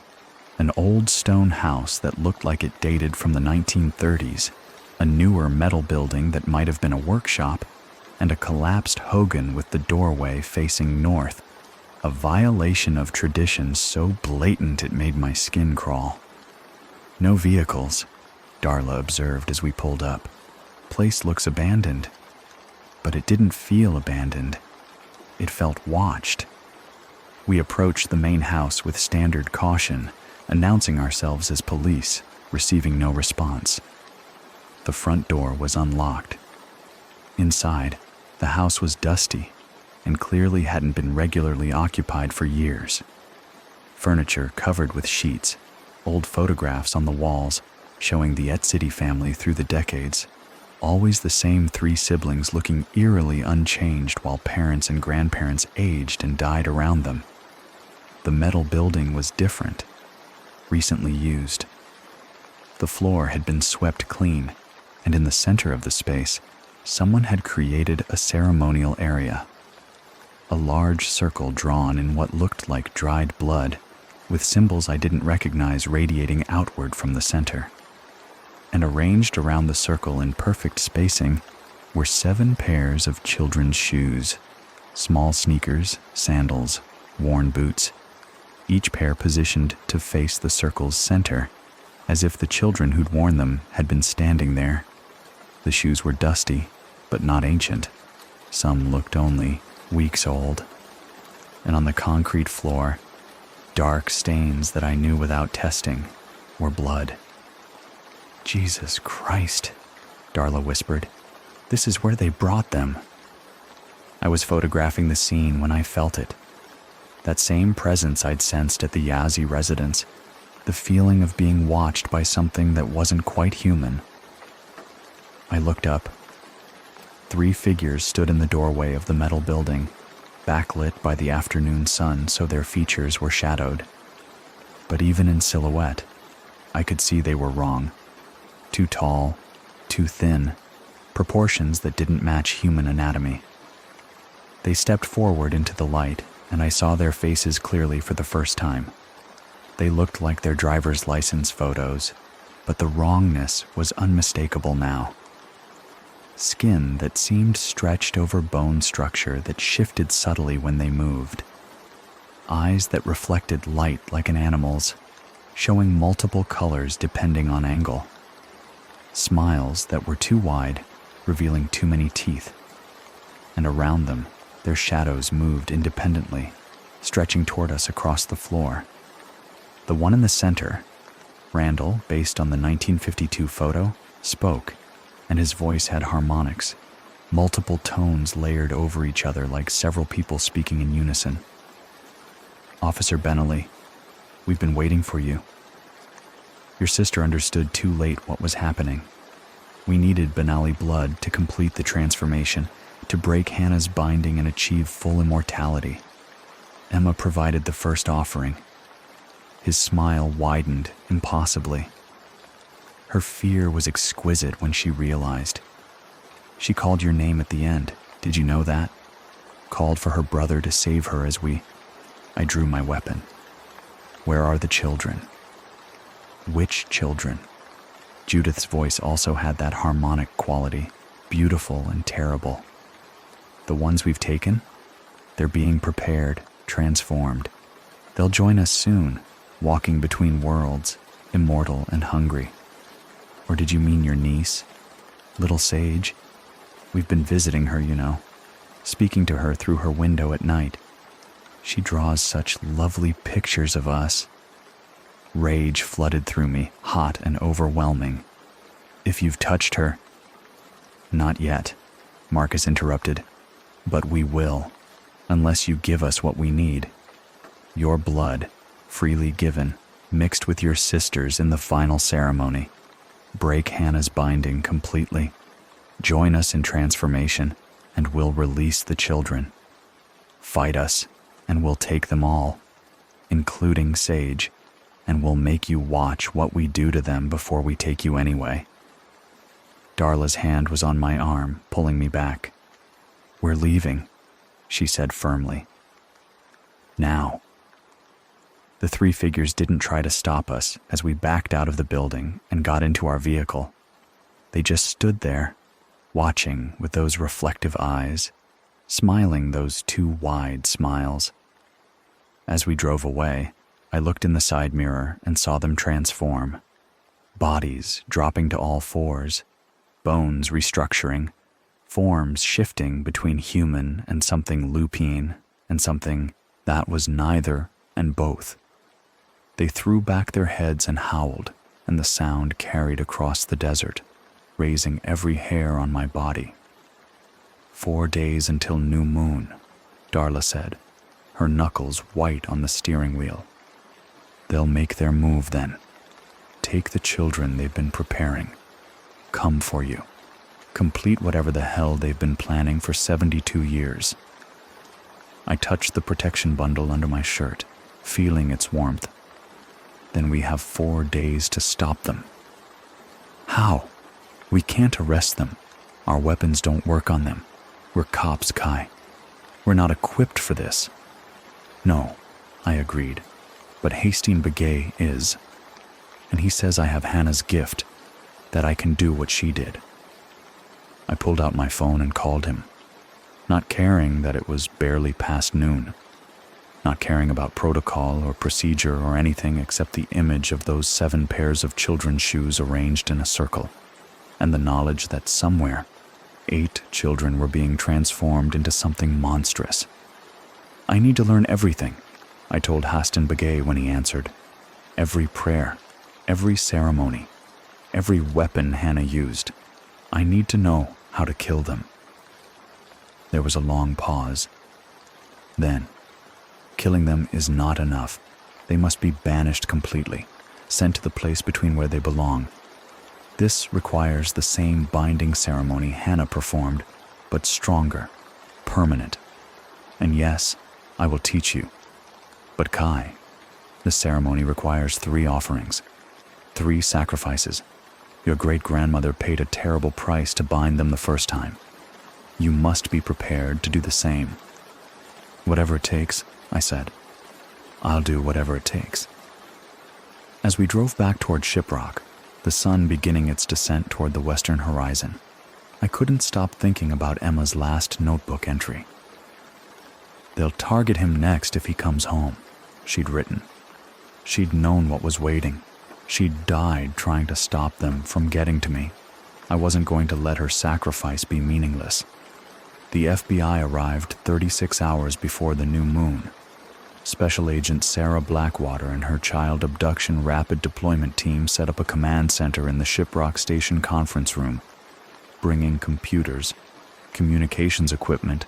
an old stone house that looked like it dated from the 1930s, a newer metal building that might have been a workshop, and a collapsed hogan with the doorway facing north, a violation of tradition so blatant it made my skin crawl. No vehicles, Darla observed as we pulled up. Place looks abandoned. But it didn't feel abandoned. It felt watched. We approached the main house with standard caution, announcing ourselves as police, receiving no response. The front door was unlocked. Inside, the house was dusty and clearly hadn't been regularly occupied for years. Furniture covered with sheets, old photographs on the walls showing the Et City family through the decades, always the same 3 siblings looking eerily unchanged while parents and grandparents aged and died around them. The metal building was different, recently used. The floor had been swept clean, and in the center of the space, someone had created a ceremonial area. A large circle drawn in what looked like dried blood, with symbols I didn't recognize radiating outward from the center. And arranged around the circle in perfect spacing were 7 pairs of children's shoes, small sneakers, sandals, worn boots, each pair positioned to face the circle's center, as if the children who'd worn them had been standing there. The shoes were dusty, but not ancient. Some looked only weeks old. And on the concrete floor, dark stains that I knew without testing were blood. Jesus Christ, Darla whispered. This is where they brought them. I was photographing the scene when I felt it. That same presence I'd sensed at the Yazzie residence, the feeling of being watched by something that wasn't quite human. I looked up. 3 figures stood in the doorway of the metal building, backlit by the afternoon sun so their features were shadowed. But even in silhouette, I could see they were wrong. Too tall, too thin, proportions that didn't match human anatomy. They stepped forward into the light, and I saw their faces clearly for the first time. They looked like their driver's license photos, but the wrongness was unmistakable now. Skin that seemed stretched over bone structure that shifted subtly when they moved. Eyes that reflected light like an animal's, showing multiple colors depending on angle. Smiles that were too wide, revealing too many teeth. and around them, their shadows moved independently, stretching toward us across the floor. The one in the center, Randall, based on the 1952 photo, spoke, and his voice had harmonics, multiple tones layered over each other like several people speaking in unison. "Officer Benelli, we've been waiting for you. Your sister understood too late what was happening. We needed Benelli blood to complete the transformation, to break Hannah's binding and achieve full immortality. Emma provided the first offering." His smile widened impossibly. Her fear was exquisite when she realized. "She called your name at the end. Did you know that? Called for her brother to save her as we..." I drew my weapon. "Where are the children?" "Which children?" Judith's voice also had that harmonic quality, beautiful and terrible. "The ones we've taken? They're being prepared, transformed. They'll join us soon, walking between worlds, immortal and hungry." "Or did you mean your niece? Little Sage? We've been visiting her, you know, speaking to her through her window at night. She draws such lovely pictures of us." Rage flooded through me, hot and overwhelming. "If you've touched her..." "Not yet," Marcus interrupted. "But we will, unless you give us what we need. Your blood, freely given, mixed with your sister's in the final ceremony. Break Hannah's binding completely. Join us in transformation, and we'll release the children. Fight us, and we'll take them all, including Sage, and we'll make you watch what we do to them before we take you anyway." Darla's hand was on my arm, pulling me back. "We're leaving," she said firmly. "Now." The three figures didn't try to stop us as we backed out of the building and got into our vehicle. They just stood there, watching with those reflective eyes, smiling those two wide smiles. As we drove away, I looked in the side mirror and saw them transform. Bodies dropping to all fours, bones restructuring, forms shifting between human and something lupine and something that was neither and both. They threw back their heads and howled, and the sound carried across the desert, raising every hair on my body. "4 days until new moon," Darla said, her knuckles white on the steering wheel. "They'll make their move then. Take the children they've been preparing. Come for you. Complete whatever the hell they've been planning for 72 years. I touched the protection bundle under my shirt, feeling its warmth. "Then we have 4 days to stop them." "How? We can't arrest them. Our weapons don't work on them. We're cops, Kai. We're not equipped for this." "No," I agreed, "but Hastings Begay is. And he says I have Hannah's gift, that I can do what she did." I pulled out my phone and called him, not caring that it was barely past noon, not caring about protocol or procedure or anything except the image of those 7 pairs of children's shoes arranged in a circle, and the knowledge that somewhere 8 children were being transformed into something monstrous. "I need to learn everything," I told Hastings Begay when he answered. "Every prayer, every ceremony, every weapon Hannah used. I need to know how to kill them." There was a long pause. Then, "Killing them is not enough. They must be banished completely, sent to the place between where they belong. This requires the same binding ceremony Hannah performed, but stronger, permanent. And yes, I will teach you. But Kai, the ceremony requires 3 offerings, 3 sacrifices. Your great-grandmother paid a terrible price to bind them the first time. You must be prepared to do the same." "Whatever it takes," I said. "I'll do whatever it takes." As we drove back toward Shiprock, the sun beginning its descent toward the western horizon, I couldn't stop thinking about Emma's last notebook entry. "They'll target him next if he comes home," she'd written. She'd known what was waiting. She'd died trying to stop them from getting to me. I wasn't going to let her sacrifice be meaningless. The FBI arrived 36 hours before the new moon. Special Agent Sarah Blackwater and her child abduction rapid deployment team set up a command center in the Shiprock station conference room, bringing computers, communications equipment,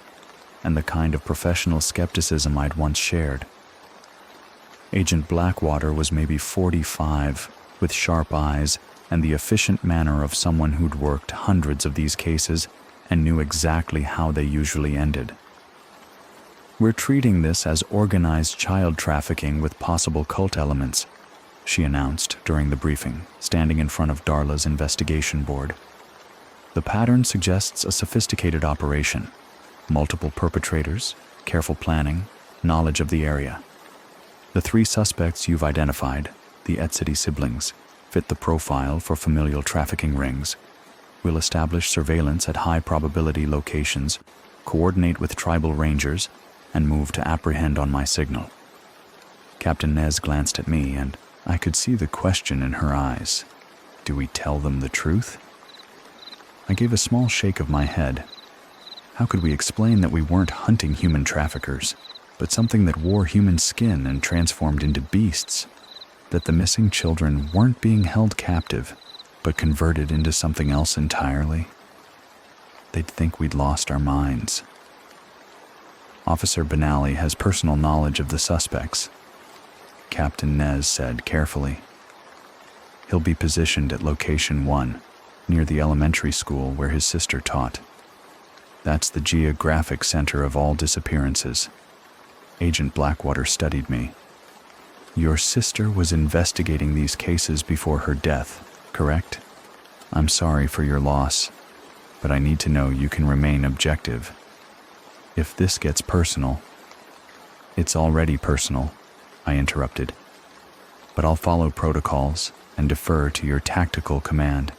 and the kind of professional skepticism I'd once shared. Agent Blackwater was maybe 45, with sharp eyes and the efficient manner of someone who'd worked hundreds of these cases and knew exactly how they usually ended. "We're treating this as organized child trafficking with possible cult elements," she announced during the briefing, standing in front of Darla's investigation board. "The pattern suggests a sophisticated operation. Multiple perpetrators, careful planning, knowledge of the area. The 3 suspects you've identified, the Etsity siblings, fit the profile for familial trafficking rings. We'll establish surveillance at high-probability locations, coordinate with tribal rangers, and move to apprehend on my signal." Captain Nez glanced at me, and I could see the question in her eyes. Do we tell them the truth? I gave a small shake of my head. How could we explain that we weren't hunting human traffickers, but something that wore human skin and transformed into beasts? That the missing children weren't being held captive, but converted into something else entirely? They'd think we'd lost our minds. "Officer Benally has personal knowledge of the suspects," Captain Nez said carefully. "He'll be positioned at Location 1, near the elementary school where his sister taught. That's the geographic center of all disappearances." Agent Blackwater studied me. "Your sister was investigating these cases before her death, correct? I'm sorry for your loss, but I need to know you can remain objective. If this gets personal—" "It's already personal," I interrupted. "But I'll follow protocols and defer to your tactical command.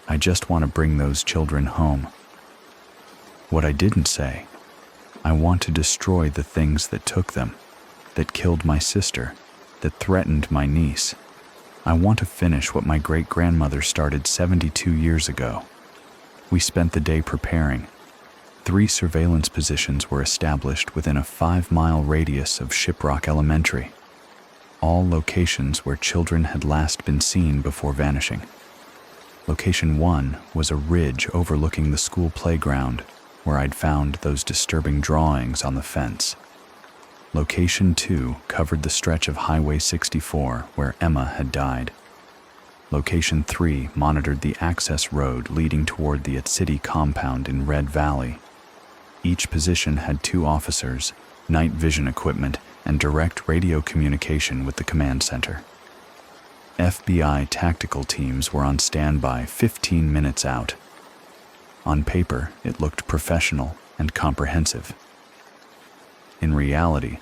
I just want to bring those children home." What I didn't say, I want to destroy the things that took them, that killed my sister, that threatened my niece. I want to finish what my great-grandmother started 72 years ago. We spent the day preparing. 3 surveillance positions were established within a 5-mile radius of Shiprock Elementary, all locations where children had last been seen before vanishing. Location 1 was a ridge overlooking the school playground, where I'd found those disturbing drawings on the fence. Location 2 covered the stretch of Highway 64 where Emma had died. Location 3 monitored the access road leading toward the Etsity compound in Red Valley. Each position had 2 officers, night vision equipment, and direct radio communication with the command center. FBI tactical teams were on standby 15 minutes out. On paper, it looked professional and comprehensive. In reality,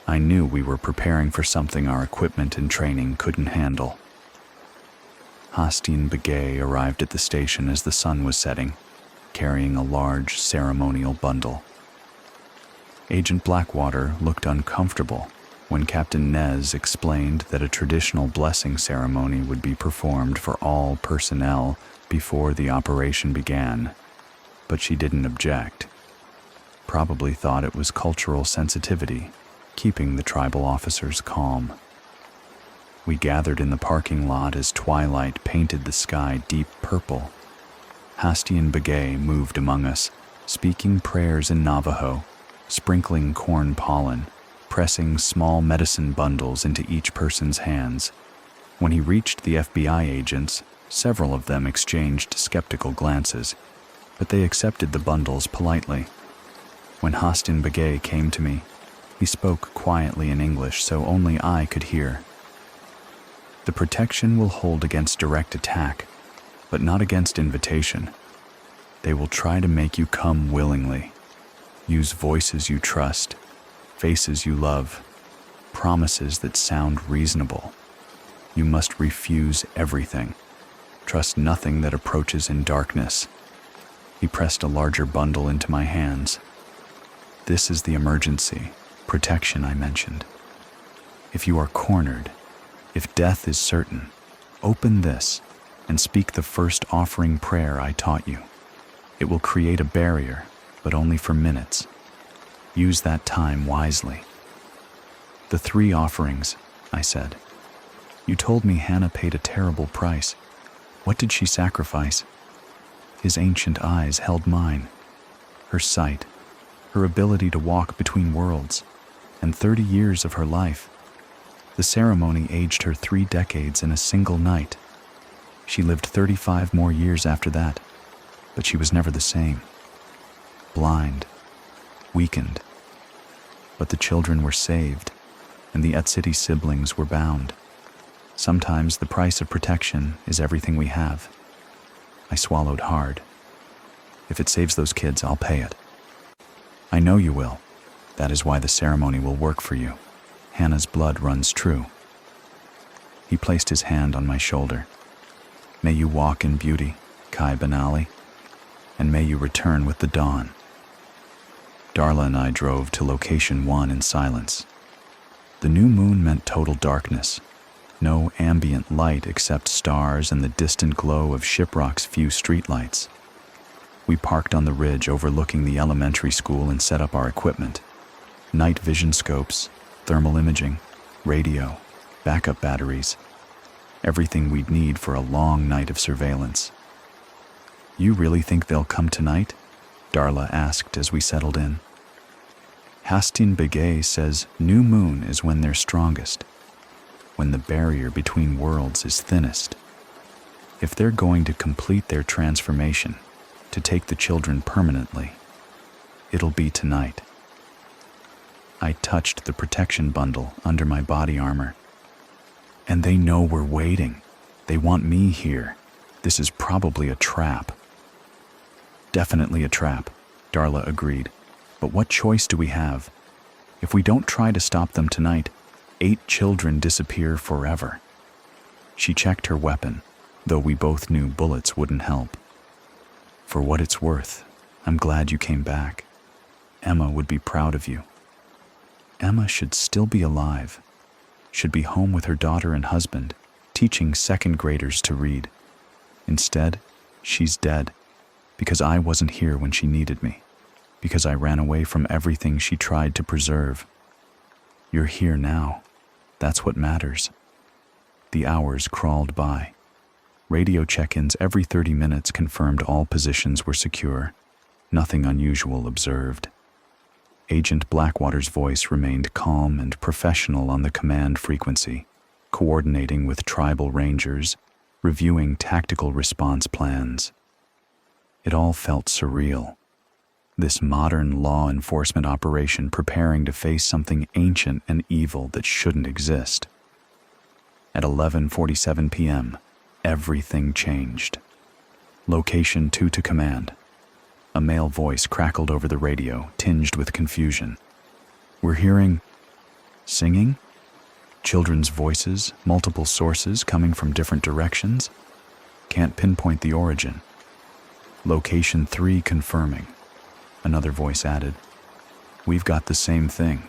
I knew we were preparing for something our equipment and training couldn't handle. Hastien Begay arrived at the station as the sun was setting, carrying a large ceremonial bundle. Agent Blackwater looked uncomfortable when Captain Nez explained that a traditional blessing ceremony would be performed for all personnel before the operation began, but she didn't object. Probably thought it was cultural sensitivity, keeping the tribal officers calm. We gathered in the parking lot as twilight painted the sky deep purple. Hastien Begay moved among us, speaking prayers in Navajo, sprinkling corn pollen, pressing small medicine bundles into each person's hands. When he reached the FBI agents, several of them exchanged skeptical glances, but they accepted the bundles politely. When Hastien Begay came to me, he spoke quietly in English so only I could hear. "The protection will hold against direct attack, but not against invitation. They will try to make you come willingly. Use voices you trust, faces you love, promises that sound reasonable. You must refuse everything. Trust nothing that approaches in darkness." He pressed a larger bundle into my hands. "This is the emergency protection I mentioned. If you are cornered, if death is certain, open this and speak the first offering prayer I taught you. It will create a barrier, but only for minutes. Use that time wisely. The 3 offerings, I said. You told me Hannah paid a terrible price. What did she sacrifice? His ancient eyes held mine. Her sight, her ability to walk between worlds, and 30 years of her life. The ceremony aged her 3 decades in a single night. She lived 35 more years after that, but she was never the same. Blind, weakened. But the children were saved, and the Etsity siblings were bound. Sometimes the price of protection is everything we have. I swallowed hard. If it saves those kids, I'll pay it. I know you will. That is why the ceremony will work for you. Hannah's blood runs true. He placed his hand on my shoulder. May you walk in beauty, Kai Benali, and may you return with the dawn. Darla and I drove to location 1 in silence. The new moon meant total darkness. No ambient light except stars and the distant glow of Shiprock's few streetlights. We parked on the ridge overlooking the elementary school and set up our equipment. Night vision scopes, thermal imaging, radio, backup batteries. Everything we'd need for a long night of surveillance. You really think they'll come tonight? Darla asked as we settled in. Hastin Begay says new moon is when they're strongest, when the barrier between worlds is thinnest. If they're going to complete their transformation, to take the children permanently, it'll be tonight. I touched the protection bundle under my body armor. And they know we're waiting. They want me here. This is probably a trap. Definitely a trap, Darla agreed. But what choice do we have? If we don't try to stop them tonight, 8 children disappear forever. She checked her weapon, though we both knew bullets wouldn't help. For what it's worth, I'm glad you came back. Emma would be proud of you. Emma should still be alive, should be home with her daughter and husband, teaching 2nd graders to read. Instead, she's dead, because I wasn't here when she needed me, because I ran away from everything she tried to preserve. You're here now. That's what matters. The hours crawled by. Radio check-ins every 30 minutes confirmed all positions were secure. Nothing unusual observed. Agent Blackwater's voice remained calm and professional on the command frequency, coordinating with tribal rangers, reviewing tactical response plans. It all felt surreal. This modern law enforcement operation preparing to face something ancient and evil that shouldn't exist. At 11:47 p.m., everything changed. Location 2 to command. A male voice crackled over the radio, tinged with confusion. We're hearing singing? Children's voices, multiple sources coming from different directions? Can't pinpoint the origin. Location 3 confirming. Another voice added. We've got the same thing.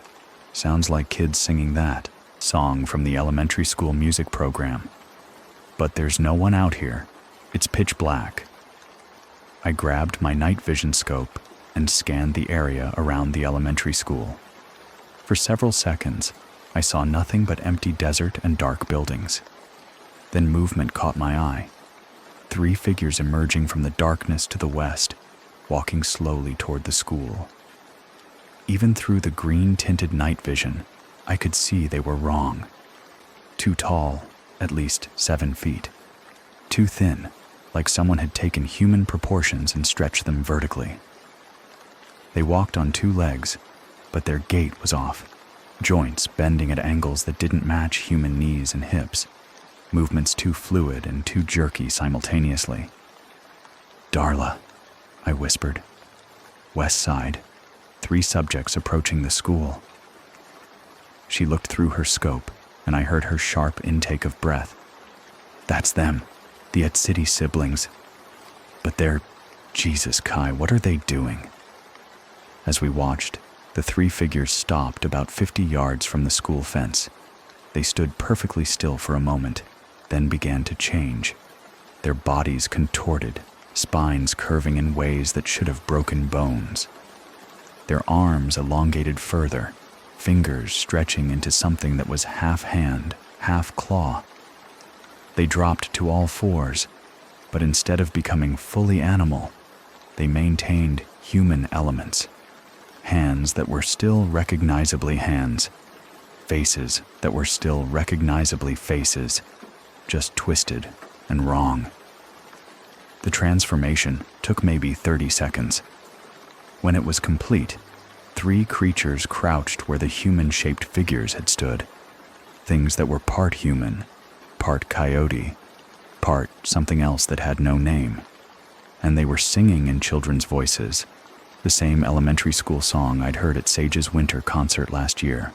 Sounds like kids singing that song from the elementary school music program. But there's no one out here. It's pitch black. I grabbed my night vision scope and scanned the area around the elementary school. For several seconds, I saw nothing but empty desert and dark buildings. Then movement caught my eye. 3 figures emerging from the darkness to the west, walking slowly toward the school. Even through the green-tinted night vision, I could see they were wrong. Too tall, at least 7 feet. Too thin, like someone had taken human proportions and stretched them vertically. They walked on 2 legs, but their gait was off, joints bending at angles that didn't match human knees and hips, movements too fluid and too jerky simultaneously. Darla, I whispered. West side, 3 subjects approaching the school. She looked through her scope, and I heard her sharp intake of breath. That's them, the Etsity siblings. But they're... Jesus, Kai, what are they doing? As we watched, the 3 figures stopped about 50 yards from the school fence. They stood perfectly still for a moment, then began to change. Their bodies contorted, spines curving in ways that should have broken bones. their arms elongated further, fingers stretching into something that was half hand, half claw. They dropped to all fours, but instead of becoming fully animal, they maintained human elements. Hands that were still recognizably hands, faces that were still recognizably faces, just twisted and wrong. The transformation took maybe 30 seconds. When it was complete, 3 creatures crouched where the human-shaped figures had stood, things that were part human, part coyote, part something else that had no name. And they were singing in children's voices, the same elementary school song I'd heard at Sage's winter concert last year.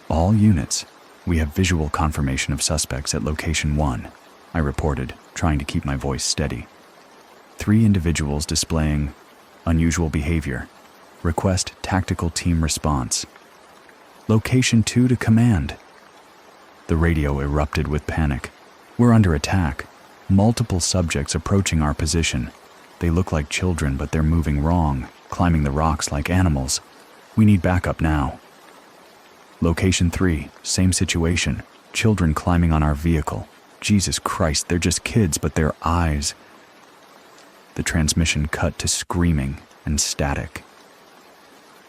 All units, we have visual confirmation of suspects at location 1, I reported, trying to keep my voice steady. 3 individuals displaying unusual behavior. Request tactical team response. Location 2 to command. The radio erupted with panic. We're under attack. Multiple subjects approaching our position. They look like children, but they're moving wrong, climbing the rocks like animals. We need backup now. Location 3, same situation. Children climbing on our vehicle. Jesus Christ, they're just kids, but their eyes. The transmission cut to screaming and static.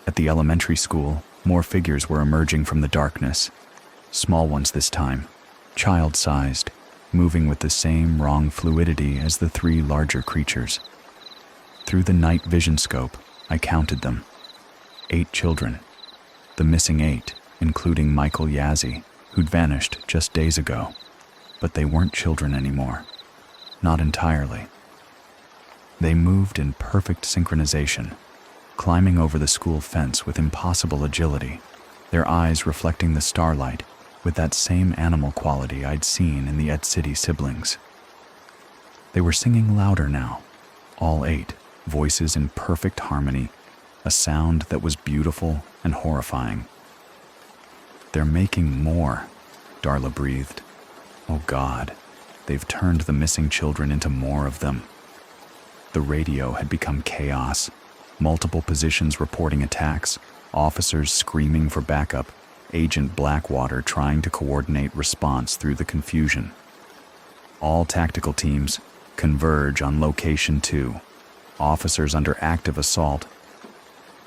At the elementary school, more figures were emerging from the darkness. Small ones this time, child-sized, moving with the same wrong fluidity as the 3 larger creatures. Through the night vision scope, I counted them. 8 children. The missing 8, including Michael Yazzie, who'd vanished just days ago. But they weren't children anymore. Not entirely. They moved in perfect synchronization, climbing over the school fence with impossible agility, their eyes reflecting the starlight with that same animal quality I'd seen in the Ed City siblings. They were singing louder now, all 8, voices in perfect harmony, a sound that was beautiful and horrifying. They're making more, Darla breathed. Oh God, they've turned the missing children into more of them. The radio had become chaos, multiple positions reporting attacks, officers screaming for backup, Agent Blackwater trying to coordinate response through the confusion. All tactical teams converge on location 2, officers under active assault.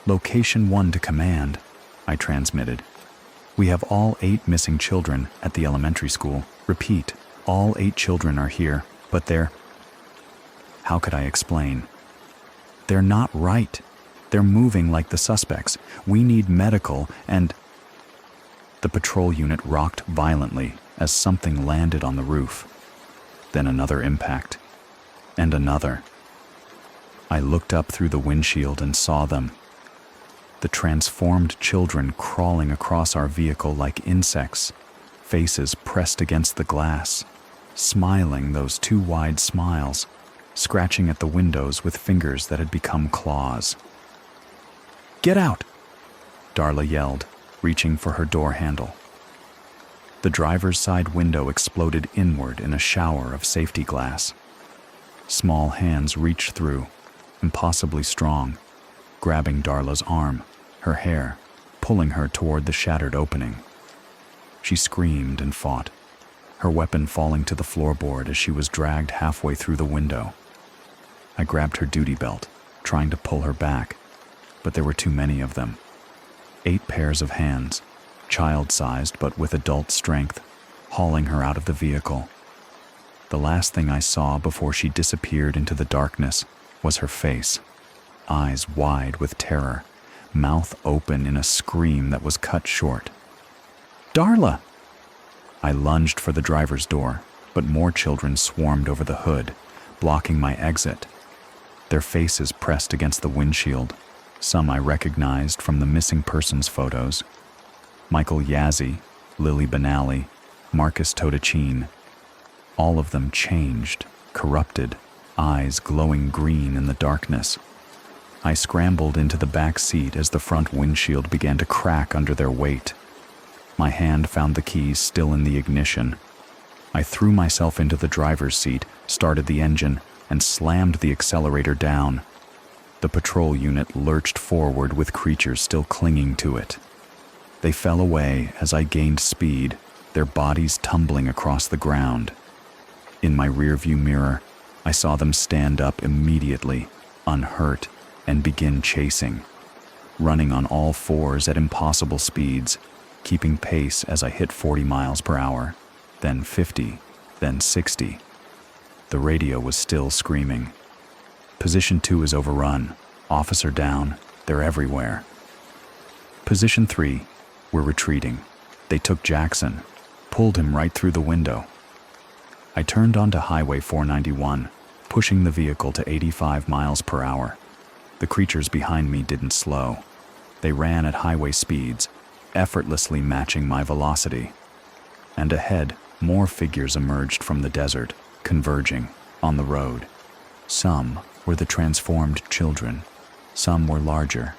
Location 1 to command, I transmitted. We have all 8 missing children at the elementary school. Repeat, all 8 children are here, but they're... How could I explain? They're not right. They're moving like the suspects. We need medical and... The patrol unit rocked violently as something landed on the roof. Then another impact. And another. I looked up through the windshield and saw them. The transformed children crawling across our vehicle like insects, faces pressed against the glass, smiling those 2 wide smiles, scratching at the windows with fingers that had become claws. "Get out!" Darla yelled, reaching for her door handle. The driver's side window exploded inward in a shower of safety glass. Small hands reached through, impossibly strong, grabbing Darla's arm, her hair, pulling her toward the shattered opening. She screamed and fought, her weapon falling to the floorboard as she was dragged halfway through the window. I grabbed her duty belt, trying to pull her back, but there were too many of them. 8 pairs of hands, child-sized but with adult strength, hauling her out of the vehicle. The last thing I saw before she disappeared into the darkness was her face, eyes wide with terror, mouth open in a scream that was cut short. "Darla!" I lunged for the driver's door, but more children swarmed over the hood, blocking my exit. Their faces pressed against the windshield, some I recognized from the missing persons photos. Michael Yazzie, Lily Benally, Marcus Totachin. All of them changed, corrupted, eyes glowing green in the darkness. I scrambled into the back seat as the front windshield began to crack under their weight. My hand found the keys still in the ignition. I threw myself into the driver's seat, started the engine, and slammed the accelerator down. The patrol unit lurched forward with creatures still clinging to it. They fell away as I gained speed, their bodies tumbling across the ground. In my rearview mirror, I saw them stand up immediately, unhurt, and begin chasing, running on all fours at impossible speeds, keeping pace as I hit 40 miles per hour, then 50, then 60. The radio was still screaming. Position 2 is overrun. Officer down. They're everywhere. Position 3, we're retreating. They took Jackson, pulled him right through the window. I turned onto Highway 491, pushing the vehicle to 85 miles per hour. The creatures behind me didn't slow. They ran at highway speeds, effortlessly matching my velocity. And ahead, more figures emerged from the desert, converging on the road. Some were the transformed children. Some were larger.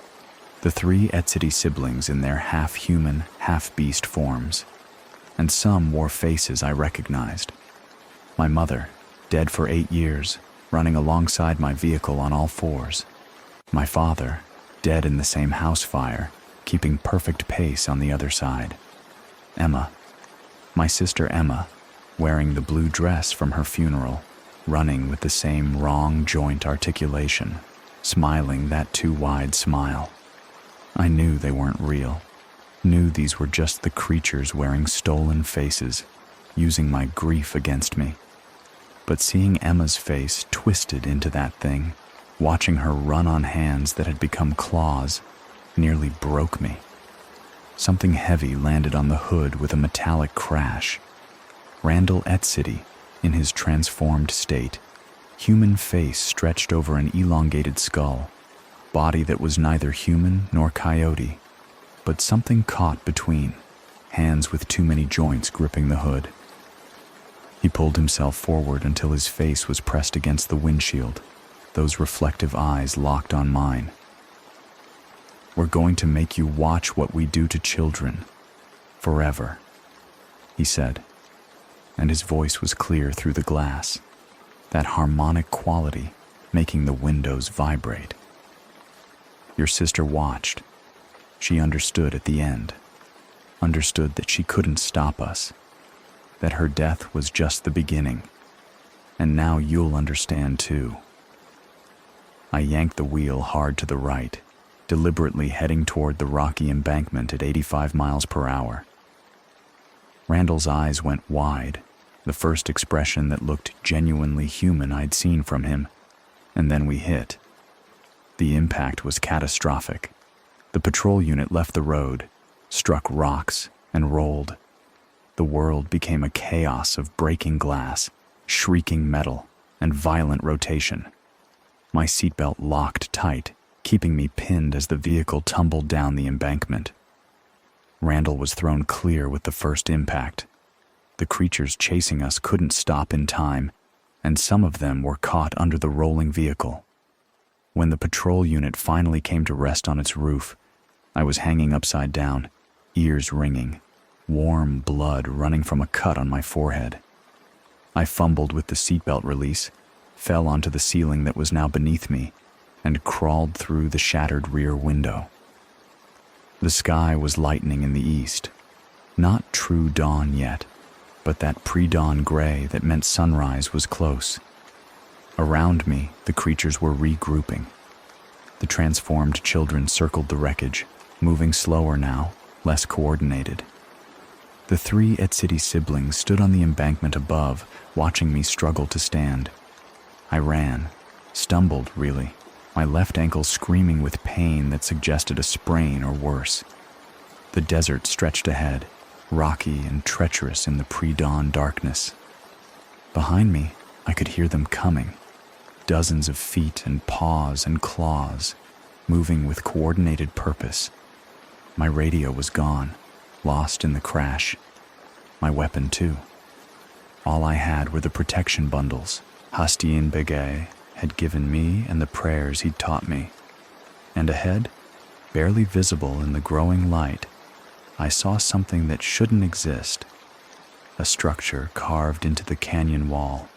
The 3 Etsity siblings in their half-human, half-beast forms. And some wore faces I recognized. My mother, dead for 8 years, running alongside my vehicle on all fours. My father, dead in the same house fire, keeping perfect pace on the other side. Emma, my sister Emma, wearing the blue dress from her funeral, running with the same wrong joint articulation, smiling that too wide smile. I knew they weren't real, knew these were just the creatures wearing stolen faces, using my grief against me. But seeing Emma's face twisted into that thing, watching her run on hands that had become claws, nearly broke me. Something heavy landed on the hood with a metallic crash. Randall Etsity, in his transformed state, human face stretched over an elongated skull, body that was neither human nor coyote, but something caught between, hands with too many joints gripping the hood. He pulled himself forward until his face was pressed against the windshield, those reflective eyes locked on mine. "We're going to make you watch what we do to children, forever," he said, and his voice was clear through the glass, that harmonic quality making the windows vibrate. Your sister watched. She understood at the end, understood that she couldn't stop us, that her death was just the beginning, and now you'll understand too. I yanked the wheel hard to the right, deliberately heading toward the rocky embankment at 85 miles per hour. Randall's eyes went wide, the first expression that looked genuinely human I'd seen from him, and then we hit. The impact was catastrophic. The patrol unit left the road, struck rocks, and rolled. The world became a chaos of breaking glass, shrieking metal, and violent rotation. My seatbelt locked tight, keeping me pinned as the vehicle tumbled down the embankment. Randall was thrown clear with the first impact. The creatures chasing us couldn't stop in time, and some of them were caught under the rolling vehicle. When the patrol unit finally came to rest on its roof, I was hanging upside down, ears ringing, warm blood running from a cut on my forehead. I fumbled with the seatbelt release, fell onto the ceiling that was now beneath me, and crawled through the shattered rear window. The sky was lightening in the east. Not true dawn yet, but that pre-dawn gray that meant sunrise was close. Around me, the creatures were regrouping. The transformed children circled the wreckage, moving slower now, less coordinated. The 3 Etsity siblings stood on the embankment above, watching me struggle to stand. I ran, stumbled really, my left ankle screaming with pain that suggested a sprain or worse. The desert stretched ahead, rocky and treacherous in the pre-dawn darkness. Behind me, I could hear them coming. Dozens of feet and paws and claws, moving with coordinated purpose. My radio was gone, lost in the crash. My weapon too. All I had were the protection bundles Hastien Begay had given me and the prayers he'd taught me. And ahead, barely visible in the growing light, I saw something that shouldn't exist. A structure carved into the canyon wall,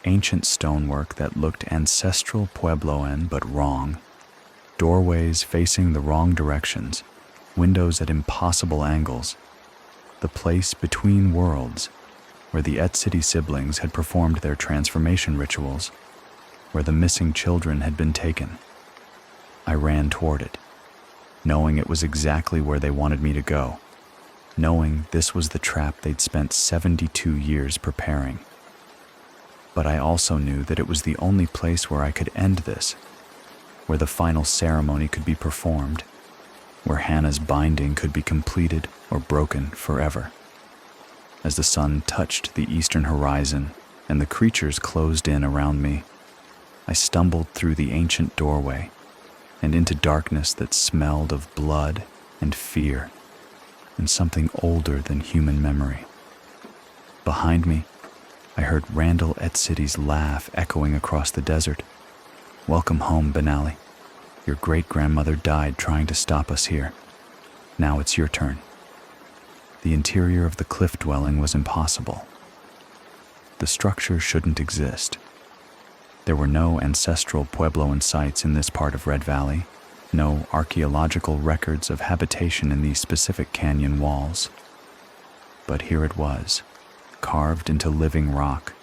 ancient stonework that looked ancestral Puebloan but wrong, doorways facing the wrong directions, windows at impossible angles, the place between worlds where the Et City siblings had performed their transformation rituals, where the missing children had been taken. I ran toward it, knowing it was exactly where they wanted me to go, knowing this was the trap they'd spent 72 years preparing. But I also knew that it was the only place where I could end this, where the final ceremony could be performed, where Hannah's binding could be completed or broken forever. As the sun touched the eastern horizon and the creatures closed in around me, I stumbled through the ancient doorway and into darkness that smelled of blood and fear and something older than human memory. Behind me, I heard Randall Et City's laugh echoing across the desert. "Welcome home, Benally. Your great-grandmother died trying to stop us here. Now it's your turn." The interior of the cliff dwelling was impossible. The structure shouldn't exist. There were no ancestral Puebloan sites in this part of Red Valley, no archaeological records of habitation in these specific canyon walls. But here it was, carved into living rock,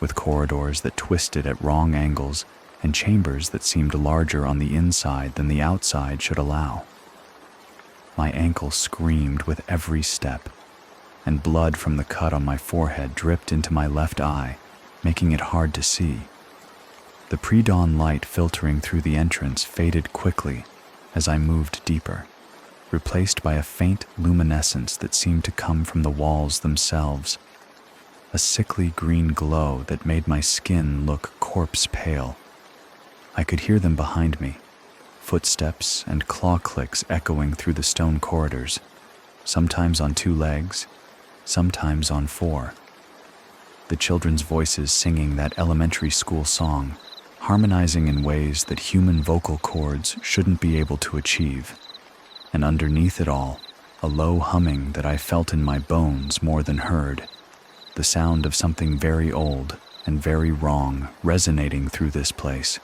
with corridors that twisted at wrong angles and chambers that seemed larger on the inside than the outside should allow. My ankle screamed with every step, and blood from the cut on my forehead dripped into my left eye, making it hard to see. The pre-dawn light filtering through the entrance faded quickly as I moved deeper, replaced by a faint luminescence that seemed to come from the walls themselves, a sickly green glow that made my skin look corpse pale. I could hear them behind me, footsteps and claw clicks echoing through the stone corridors, sometimes on 2 legs, sometimes on 4. The children's voices singing that elementary school song, harmonizing in ways that human vocal cords shouldn't be able to achieve. And underneath it all, a low humming that I felt in my bones more than heard, the sound of something very old and very wrong resonating through this place.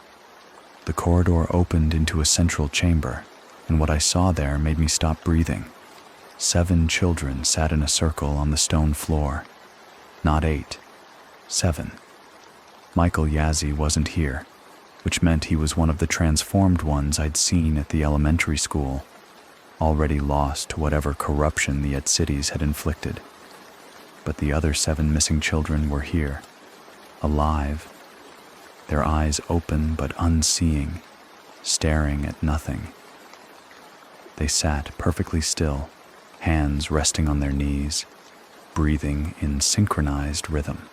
The corridor opened into a central chamber, and what I saw there made me stop breathing. 7 children sat in a circle on the stone floor. Not 8, 7. Michael Yazzie wasn't here, which meant he was one of the transformed ones I'd seen at the elementary school, already lost to whatever corruption the Et Cities had inflicted. But the other 7 missing children were here, alive, their eyes open but unseeing, staring at nothing. They sat perfectly still, hands resting on their knees, breathing in synchronized rhythm.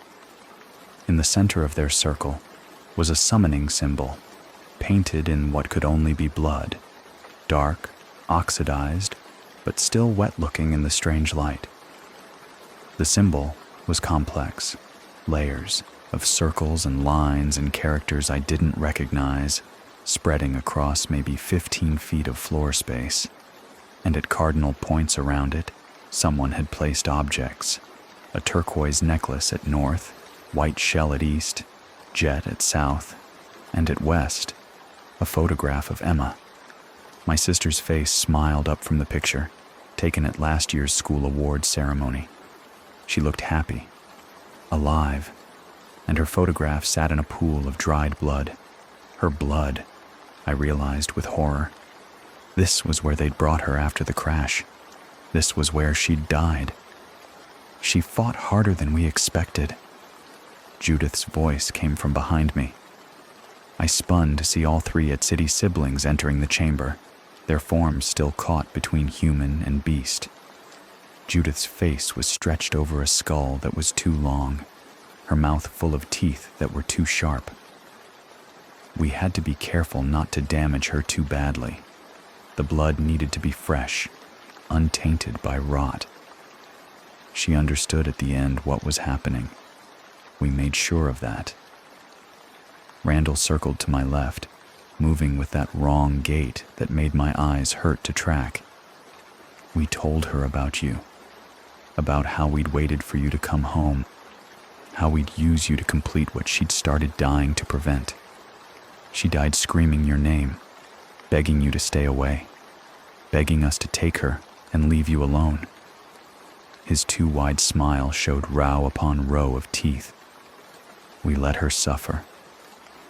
In the center of their circle was a summoning symbol, painted in what could only be blood, dark, oxidized, but still wet-looking in the strange light. The symbol was complex, layers of circles and lines and characters I didn't recognize, spreading across maybe 15 feet of floor space, and at cardinal points around it, someone had placed objects, a turquoise necklace at north, white shell at east, jet at south, and at west, a photograph of Emma. My sister's face smiled up from the picture, taken at last year's school award ceremony. She looked happy, alive, and her photograph sat in a pool of dried blood. Her blood, I realized with horror. This was where they'd brought her after the crash. This was where she'd died. She fought harder than we expected. Judith's voice came from behind me. I spun to see all 3 Et City siblings entering the chamber, their forms still caught between human and beast. Judith's face was stretched over a skull that was too long, her mouth full of teeth that were too sharp. We had to be careful not to damage her too badly. The blood needed to be fresh, untainted by rot. She understood at the end what was happening. We made sure of that. Randall circled to my left, moving with that wrong gait that made my eyes hurt to track. "We told her about you, about how we'd waited for you to come home, how we'd use you to complete what she'd started dying to prevent. She died screaming your name. begging you to stay away, begging us to take her and leave you alone. His too wide smile showed row upon row of teeth. We let her suffer.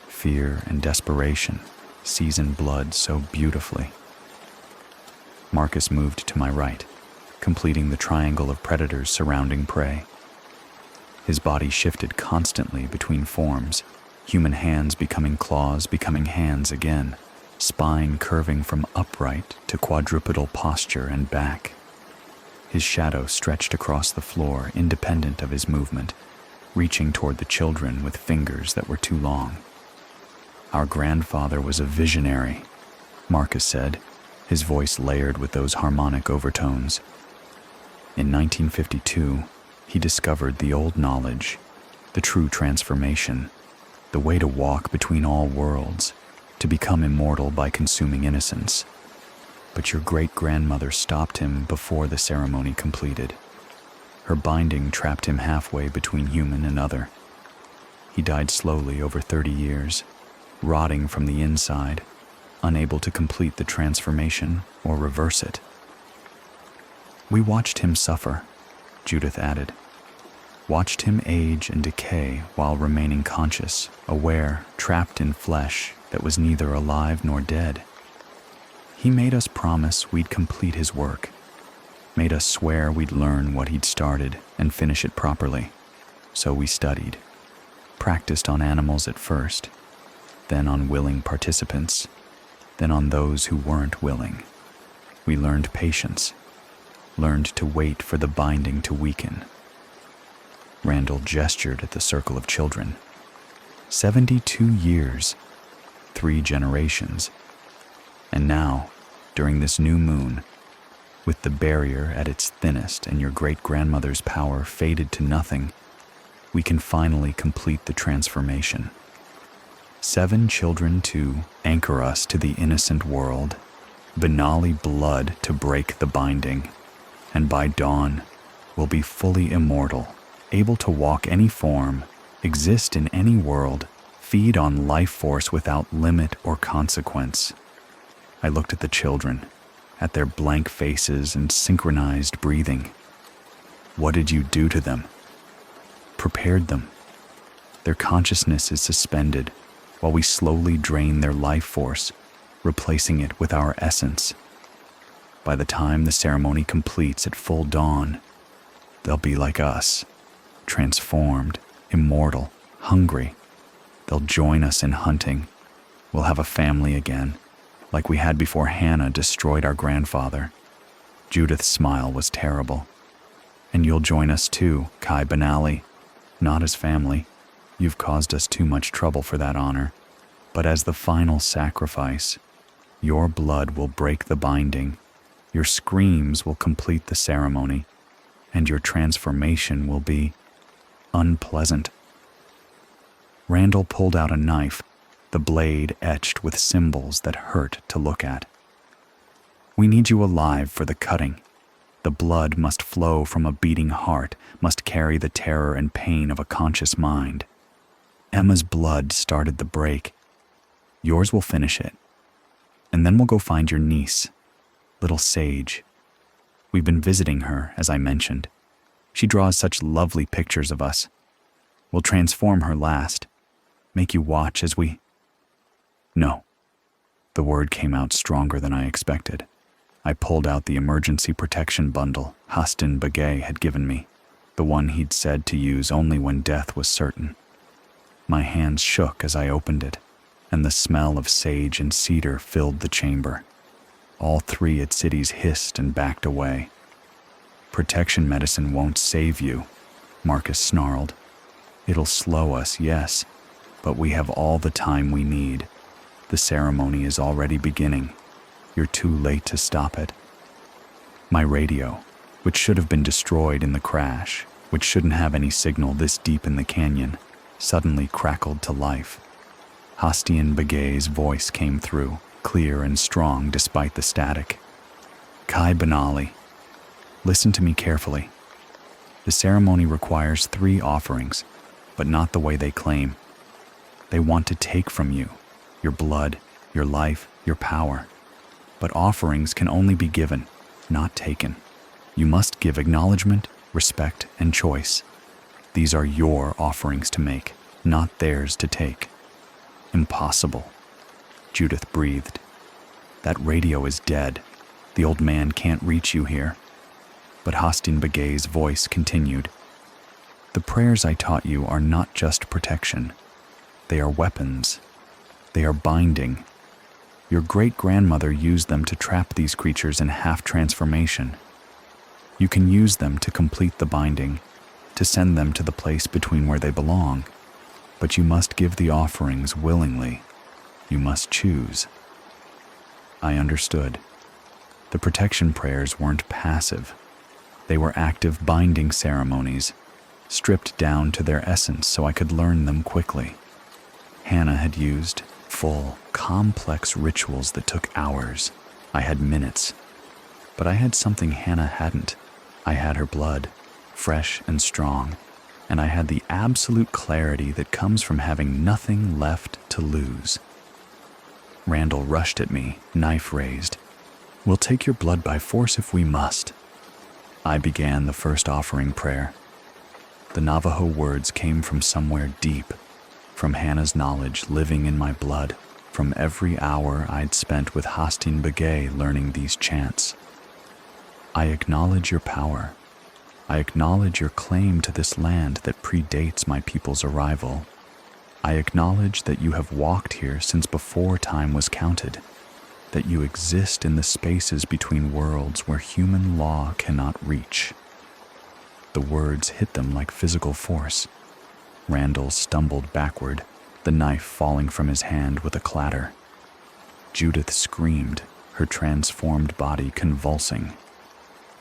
Fear and desperation seasoned blood so beautifully. Marcus moved to my right, completing the triangle of predators surrounding prey. His body shifted constantly between forms, human hands becoming claws, becoming hands again, spine curving from upright to quadrupedal posture and back. His shadow stretched across the floor, independent of his movement, reaching toward the children with fingers that were too long. Our grandfather was a visionary, Marcus said, his voice layered with those harmonic overtones. In 1952, he discovered the old knowledge, the true transformation, the way to walk between all worlds, to become immortal by consuming innocence. But your great-grandmother stopped him before the ceremony completed. Her binding trapped him halfway between human and other. He died slowly over 30 years, rotting from the inside, unable to complete the transformation or reverse it. We watched him suffer, Judith added. Watched him age and decay while remaining conscious, aware, trapped in flesh that was neither alive nor dead. He made us promise we'd complete his work, made us swear we'd learn what he'd started and finish it properly. So we studied, practiced on animals at first, then on willing participants, then on those who weren't willing. We learned patience, learned to wait for the binding to weaken. Randall gestured at the circle of children. 72 years, 3 generations. And now, during this new moon, with the barrier at its thinnest and your great-grandmother's power faded to nothing, we can finally complete the transformation. 7 children to anchor us to the innocent world, Benali blood to break the binding, and by dawn, we'll be fully immortal, able to walk any form, exist in any world, feed on life force without limit or consequence. I looked at the children, at their blank faces and synchronized breathing. What did you do to them? Prepared them. Their consciousness is suspended while we slowly drain their life force, replacing it with our essence. By the time the ceremony completes at full dawn, they'll be like us, transformed, immortal, hungry. They'll join us in hunting. We'll have a family again, like we had before Hannah destroyed our grandfather. Judith's smile was terrible. And you'll join us too, Kai Benali. Not as family. You've caused us too much trouble for that honor. But as the final sacrifice, your blood will break the binding, your screams will complete the ceremony, and your transformation will be unpleasant. Randall pulled out a knife, the blade etched with symbols that hurt to look at. We need you alive for the cutting. The blood must flow from a beating heart, must carry the terror and pain of a conscious mind. Emma's blood started the break. Yours will finish it. And then we'll go find your niece, little Sage. We've been visiting her, as I mentioned. She draws such lovely pictures of us. We'll transform her last, make you watch as we... No. The word came out stronger than I expected. I pulled out the emergency protection bundle Hastin Begay had given me, the one he'd said to use only when death was certain. My hands shook as I opened it, and the smell of sage and cedar filled the chamber. All 3 Itzitis hissed and backed away. Protection medicine won't save you, Marcus snarled. It'll slow us, yes, but we have all the time we need. The ceremony is already beginning. You're too late to stop it. My radio, which should have been destroyed in the crash, which shouldn't have any signal this deep in the canyon, suddenly crackled to life. Hastian Begay's voice came through, clear and strong despite the static. Kai Benali, listen to me carefully. The ceremony requires 3 offerings, but not the way they claim. They want to take from you, your blood, your life, your power. But offerings can only be given, not taken. You must give acknowledgement, respect, and choice. These are your offerings to make, not theirs to take. Impossible, Judith breathed. That radio is dead. The old man can't reach you here. But Hastin Begay's voice continued. The prayers I taught you are not just protection. They are weapons. They are binding. Your great-grandmother used them to trap these creatures in half-transformation. You can use them to complete the binding, to send them to the place between where they belong. But you must give the offerings willingly. You must choose. I understood. The protection prayers weren't passive. They were active binding ceremonies, stripped down to their essence so I could learn them quickly. Hannah had used full, complex rituals that took hours. I had minutes. But I had something Hannah hadn't. I had her blood, fresh and strong, and I had the absolute clarity that comes from having nothing left to lose. Randall rushed at me, knife raised. We'll take your blood by force if we must. I began the first offering prayer. The Navajo words came from somewhere deep, from Hannah's knowledge living in my blood, from every hour I'd spent with Hastin Begay learning these chants. I acknowledge your power. I acknowledge your claim to this land that predates my people's arrival. I acknowledge that you have walked here since before time was counted, that you exist in the spaces between worlds where human law cannot reach. The words hit them like physical force. Randall stumbled backward, the knife falling from his hand with a clatter. Judith screamed, her transformed body convulsing.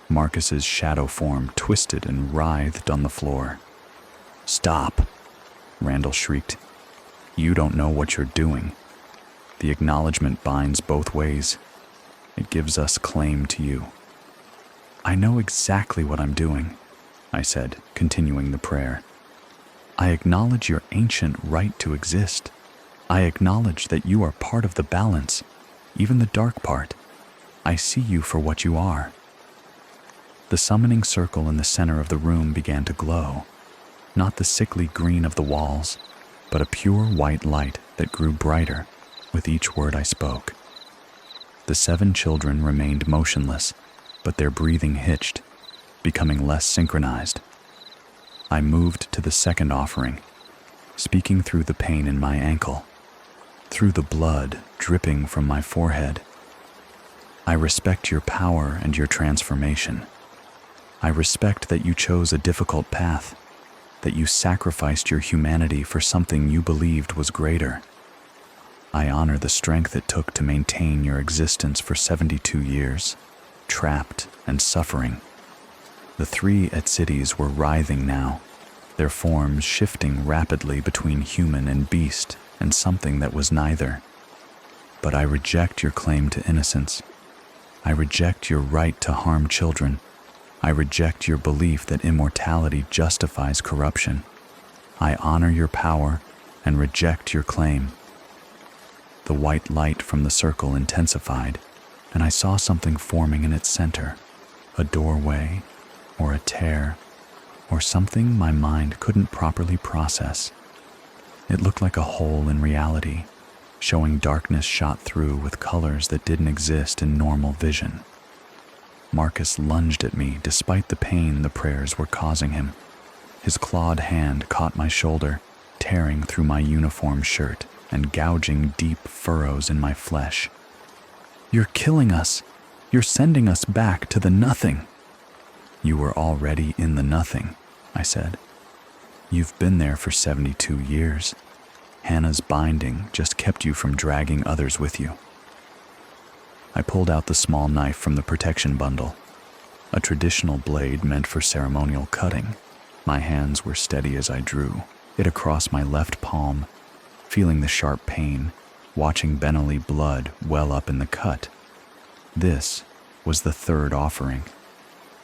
Marcus's shadow form twisted and writhed on the floor. Stop, Randall shrieked. You don't know what you're doing. The acknowledgement binds both ways. It gives us claim to you. I know exactly what I'm doing, I said, continuing the prayer. I acknowledge your ancient right to exist. I acknowledge that you are part of the balance, even the dark part. I see you for what you are. The summoning circle in the center of the room began to glow, not the sickly green of the walls, but a pure white light that grew brighter with each word I spoke. The 7 children remained motionless, but their breathing hitched, becoming less synchronized. I moved to the second offering, speaking through the pain in my ankle, through the blood dripping from my forehead. I respect your power and your transformation. I respect that you chose a difficult path, that you sacrificed your humanity for something you believed was greater. I honor the strength it took to maintain your existence for 72 years, trapped and suffering. The 3 Etsidis were writhing now, their forms shifting rapidly between human and beast and something that was neither. But I reject your claim to innocence. I reject your right to harm children. I reject your belief that immortality justifies corruption. I honor your power and reject your claim. The white light from the circle intensified, and I saw something forming in its center, a doorway, or a tear, or something my mind couldn't properly process. It looked like a hole in reality, showing darkness shot through with colors that didn't exist in normal vision. Marcus lunged at me despite the pain the prayers were causing him. His clawed hand caught my shoulder, tearing through my uniform shirt and gouging deep furrows in my flesh. You're killing us. You're sending us back to the nothing. You were already in the nothing, I said. You've been there for 72 years. Hannah's binding just kept you from dragging others with you. I pulled out the small knife from the protection bundle, a traditional blade meant for ceremonial cutting. My hands were steady as I drew it across my left palm, feeling the sharp pain, watching Benelli blood well up in the cut. This was the third offering,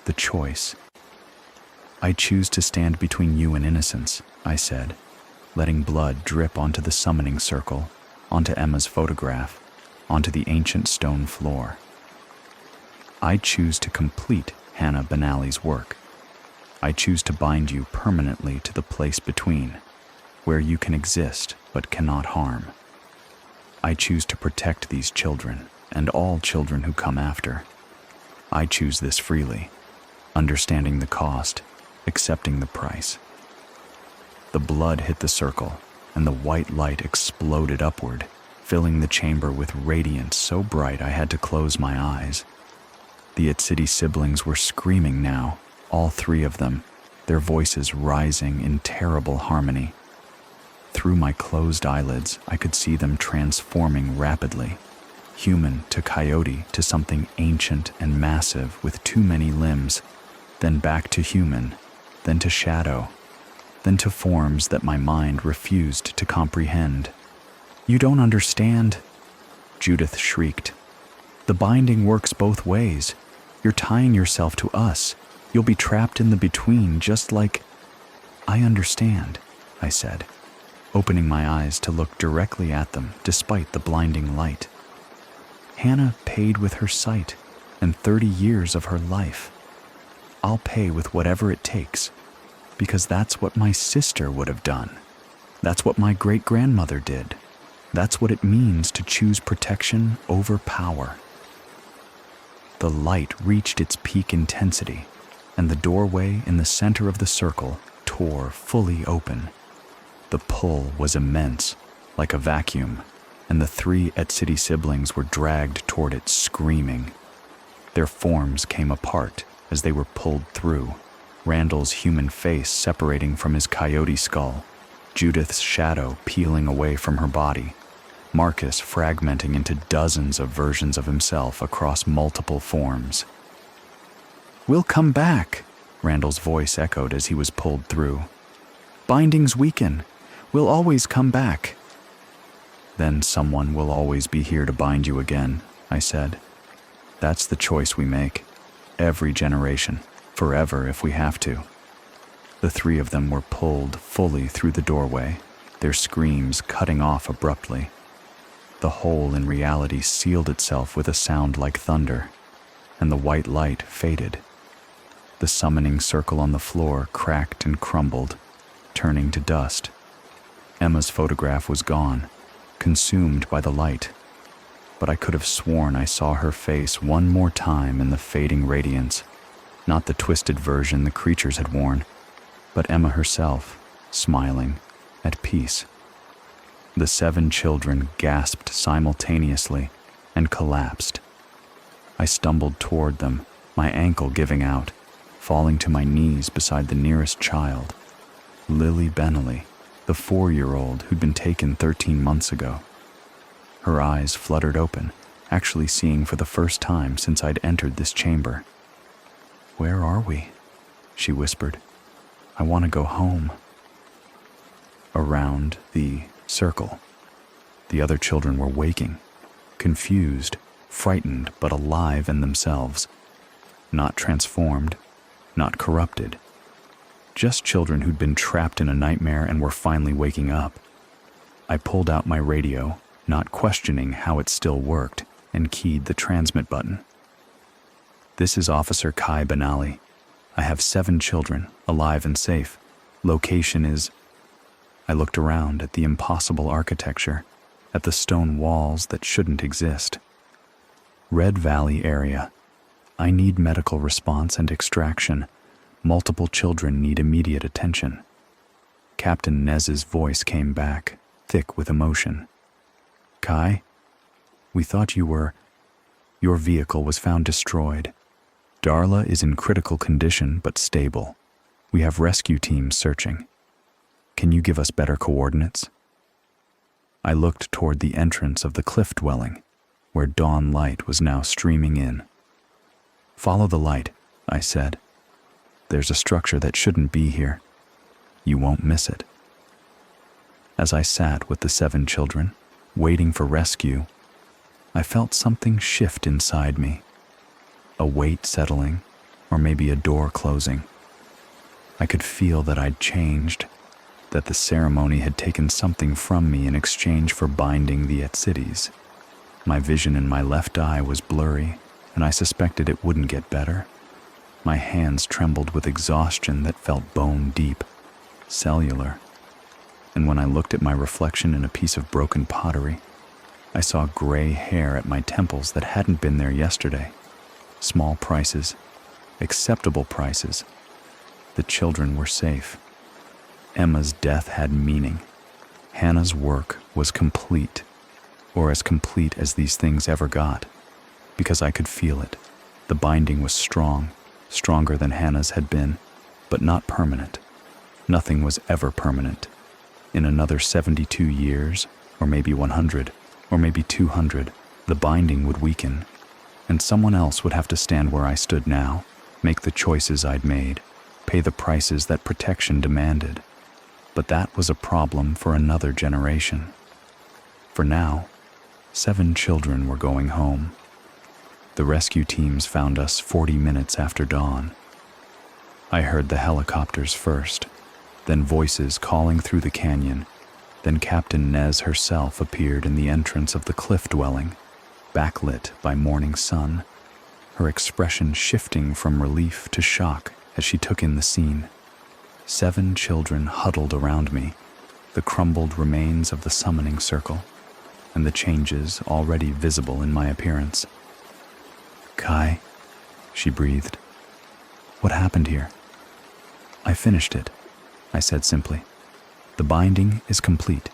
the choice. I choose to stand between you and innocence, I said, letting blood drip onto the summoning circle, onto Emma's photograph, onto the ancient stone floor. I choose to complete Hannah Benally's work. I choose to bind you permanently to the place between, where you can exist but cannot harm. I choose to protect these children and all children who come after. I choose this freely, understanding the cost, accepting the price. The blood hit the circle, and the white light exploded upward, filling the chamber with radiance so bright I had to close my eyes. The City siblings were screaming now, all three of them, their voices rising in terrible harmony. Through my closed eyelids, I could see them transforming rapidly, human to coyote to something ancient and massive with too many limbs, then back to human, then to shadow, then to forms that my mind refused to comprehend. "You don't understand," Judith shrieked. "The binding works both ways. You're tying yourself to us. You'll be trapped in the between, just like—" "I understand," I said, opening my eyes to look directly at them despite the blinding light. "Hannah paid with her sight and 30 years of her life. I'll pay with whatever it takes, because that's what my sister would have done. That's what my great-grandmother did. That's what it means to choose protection over power." The light reached its peak intensity, and the doorway in the center of the circle tore fully open. The pull was immense, like a vacuum, and the three City siblings were dragged toward it screaming. Their forms came apart as they were pulled through, Randall's human face separating from his coyote skull, Judith's shadow peeling away from her body, Marcus fragmenting into dozens of versions of himself across multiple forms. "We'll come back," Randall's voice echoed as he was pulled through. "Bindings weaken. We'll always come back." "Then someone will always be here to bind you again," I said. "That's the choice we make. Every generation, forever if we have to." The three of them were pulled fully through the doorway, their screams cutting off abruptly. The hole in reality sealed itself with a sound like thunder, and the white light faded. The summoning circle on the floor cracked and crumbled, turning to dust. Emma's photograph was gone, consumed by the light, but I could have sworn I saw her face one more time in the fading radiance, not the twisted version the creatures had worn, but Emma herself, smiling, at peace. The 7 children gasped simultaneously and collapsed. I stumbled toward them, my ankle giving out, falling to my knees beside the nearest child, Lily Benally, the 4-year-old who'd been taken 13 months ago. Her eyes fluttered open, actually seeing for the first time since I'd entered this chamber. "Where are we?" she whispered. "I want to go home." Around the circle, the other children were waking, confused, frightened but alive in themselves. Not transformed, not corrupted. Just children who'd been trapped in a nightmare and were finally waking up. I pulled out my radio, not questioning how it still worked, and keyed the transmit button. "This is Officer Kai Benally. I have 7 children, alive and safe. Location is—" I looked around at the impossible architecture, at the stone walls that shouldn't exist. "Red Valley area. I need medical response and extraction. Multiple children need immediate attention." Captain Nez's voice came back, thick with emotion. "Kai, we thought you were— Your vehicle was found destroyed. Darla is in critical condition but stable. We have rescue teams searching. Can you give us better coordinates?" I looked toward the entrance of the cliff dwelling, where dawn light was now streaming in. "Follow the light," I said. "There's a structure that shouldn't be here. You won't miss it." As I sat with the 7 children, waiting for rescue, I felt something shift inside me. A weight settling, or maybe a door closing. I could feel that I'd changed, that the ceremony had taken something from me in exchange for binding the Cities. My vision in my left eye was blurry, and I suspected it wouldn't get better. My hands trembled with exhaustion that felt bone deep, cellular. And when I looked at my reflection in a piece of broken pottery, I saw gray hair at my temples that hadn't been there yesterday. Small prices, acceptable prices. The children were safe. Emma's death had meaning. Hannah's work was complete, or as complete as these things ever got, because I could feel it. The binding was strong, stronger than Hannah's had been, but not permanent. Nothing was ever permanent. In another 72 years, or maybe 100, or maybe 200, the binding would weaken, and someone else would have to stand where I stood now, make the choices I'd made, pay the prices that protection demanded. But that was a problem for another generation. For now, 7 children were going home. The rescue teams found us 40 minutes after dawn. I heard the helicopters first, then voices calling through the canyon. Then Captain Nez herself appeared in the entrance of the cliff dwelling, backlit by morning sun, her expression shifting from relief to shock as she took in the scene. 7 children huddled around me, the crumbled remains of the summoning circle, and the changes already visible in my appearance. "Kai," she breathed. "What happened here?" "I finished it," I said simply. "The binding is complete.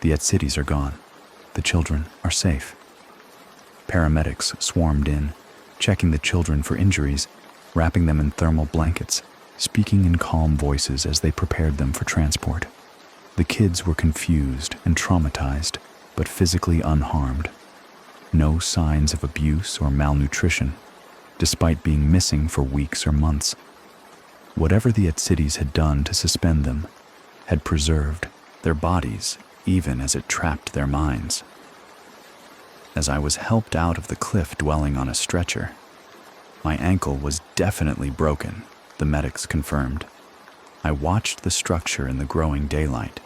The Etsidis are gone. The children are safe." Paramedics swarmed in, checking the children for injuries, wrapping them in thermal blankets, speaking in calm voices as they prepared them for transport. The kids were confused and traumatized, but physically unharmed. No signs of abuse or malnutrition, despite being missing for weeks or months. Whatever the Etsidis had done to suspend them had preserved their bodies, even as it trapped their minds. As I was helped out of the cliff dwelling on a stretcher, my ankle was definitely broken, the medics confirmed. I watched the structure in the growing daylight.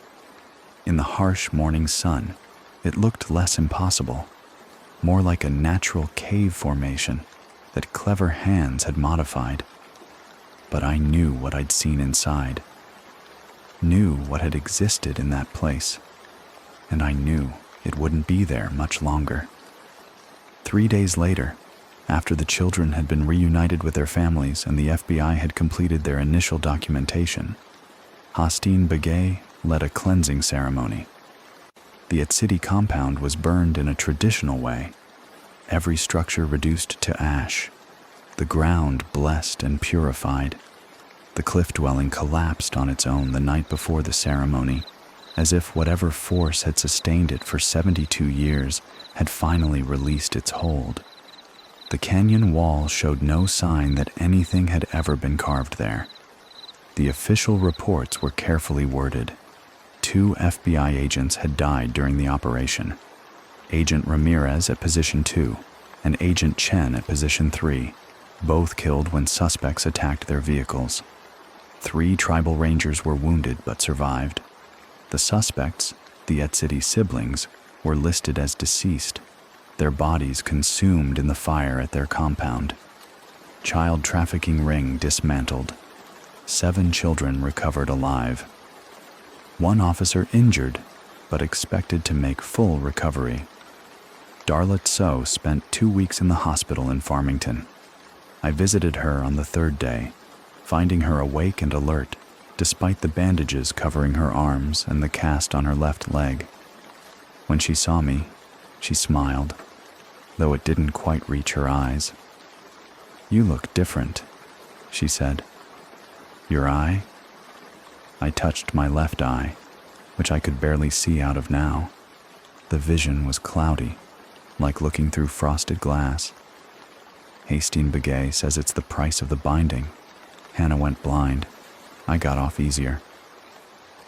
In the harsh morning sun, it looked less impossible, more like a natural cave formation that clever hands had modified. But I knew what I'd seen inside, knew what had existed in that place, and I knew it wouldn't be there much longer. 3 days later, after the children had been reunited with their families and the FBI had completed their initial documentation, Hastine Begay led a cleansing ceremony. The Etsidi compound was burned in a traditional way, every structure reduced to ash, the ground blessed and purified. The cliff dwelling collapsed on its own the night before the ceremony, as if whatever force had sustained it for 72 years had finally released its hold. The canyon wall showed no sign that anything had ever been carved there. The official reports were carefully worded. 2 FBI agents had died during the operation. Agent Ramirez at Position 2 and Agent Chen at Position 3, both killed when suspects attacked their vehicles. 3 tribal rangers were wounded but survived. The suspects, the Etsidi siblings, were listed as deceased, their bodies consumed in the fire at their compound. Child trafficking ring dismantled. 7 children recovered alive. 1 officer injured, but expected to make full recovery. Darla Tso spent 2 weeks in the hospital in Farmington. I visited her on the 3rd day, finding her awake and alert, despite the bandages covering her arms and the cast on her left leg. When she saw me, she smiled, though it didn't quite reach her eyes. "You look different," she said. "Your eye?" I touched my left eye, which I could barely see out of now. The vision was cloudy, like looking through frosted glass. Hastine Begay says it's the price of the binding. Hannah went blind. I got off easier.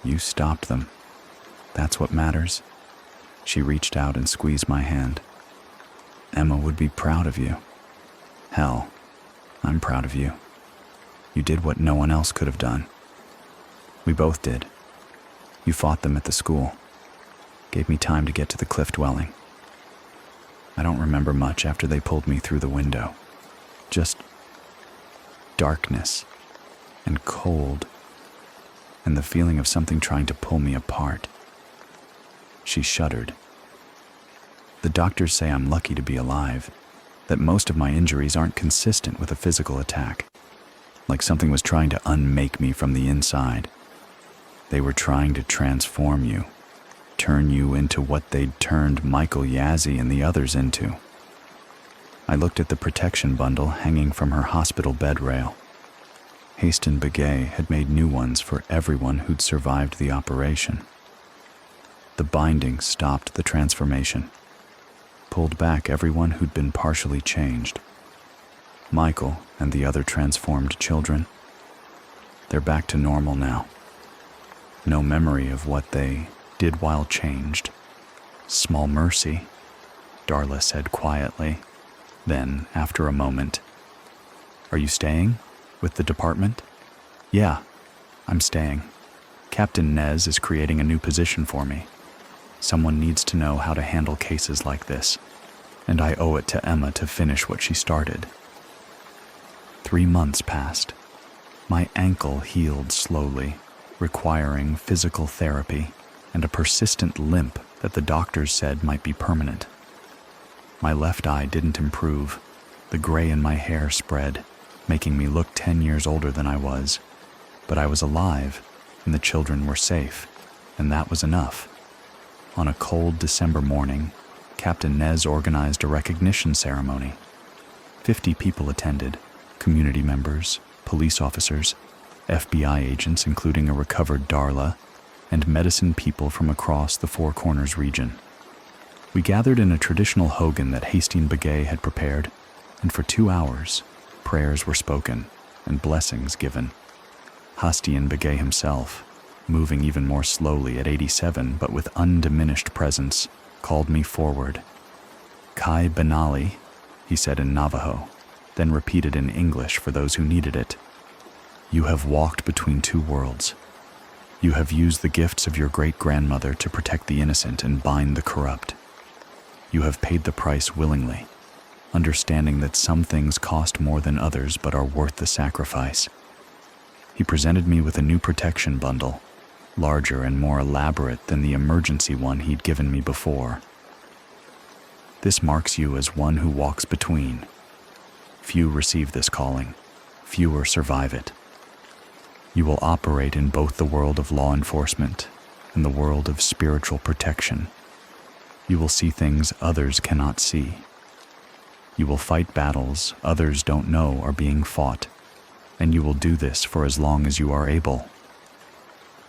You stopped them. That's what matters. She reached out and squeezed my hand. Emma would be proud of you. Hell, I'm proud of you. You did what no one else could have done. We both did. You fought them at the school. Gave me time to get to the cliff dwelling. I don't remember much after they pulled me through the window. Just darkness and cold and the feeling of something trying to pull me apart. She shuddered. The doctors say I'm lucky to be alive, that most of my injuries aren't consistent with a physical attack, like something was trying to unmake me from the inside. They were trying to transform you, turn you into what they'd turned Michael Yazzie and the others into. I looked at the protection bundle hanging from her hospital bed rail. Haston Begay had made new ones for everyone who'd survived the operation. The binding stopped the transformation, pulled back everyone who'd been partially changed. Michael and the other transformed children, they're back to normal now. No memory of what they did while changed. Small mercy, Darla said quietly. Then, after a moment, "Are you staying with the department?" "Yeah, I'm staying. Captain Nez is creating a new position for me. Someone needs to know how to handle cases like this, and I owe it to Emma to finish what she started." 3 months passed. My ankle healed slowly, requiring physical therapy and a persistent limp that the doctors said might be permanent. My left eye didn't improve. The gray in my hair spread, making me look 10 years older than I was. But I was alive, and the children were safe, and that was enough. On a cold December morning, Captain Nez organized a recognition ceremony. 50 people attended, community members, police officers, FBI agents including a recovered Darla, and medicine people from across the Four Corners region. We gathered in a traditional hogan that Haston Begay had prepared, and for 2 hours, prayers were spoken and blessings given. Haston Begay himself, moving even more slowly at 87 but with undiminished presence, called me forward. "Kai Benali," he said in Navajo, then repeated in English for those who needed it. "You have walked between two worlds. You have used the gifts of your great-grandmother to protect the innocent and bind the corrupt. You have paid the price willingly, understanding that some things cost more than others but are worth the sacrifice." He presented me with a new protection bundle, larger and more elaborate than the emergency one he'd given me before. "This marks you as one who walks between. Few receive this calling, fewer survive it. You will operate in both the world of law enforcement and the world of spiritual protection. You will see things others cannot see. You will fight battles others don't know are being fought, and you will do this for as long as you are able."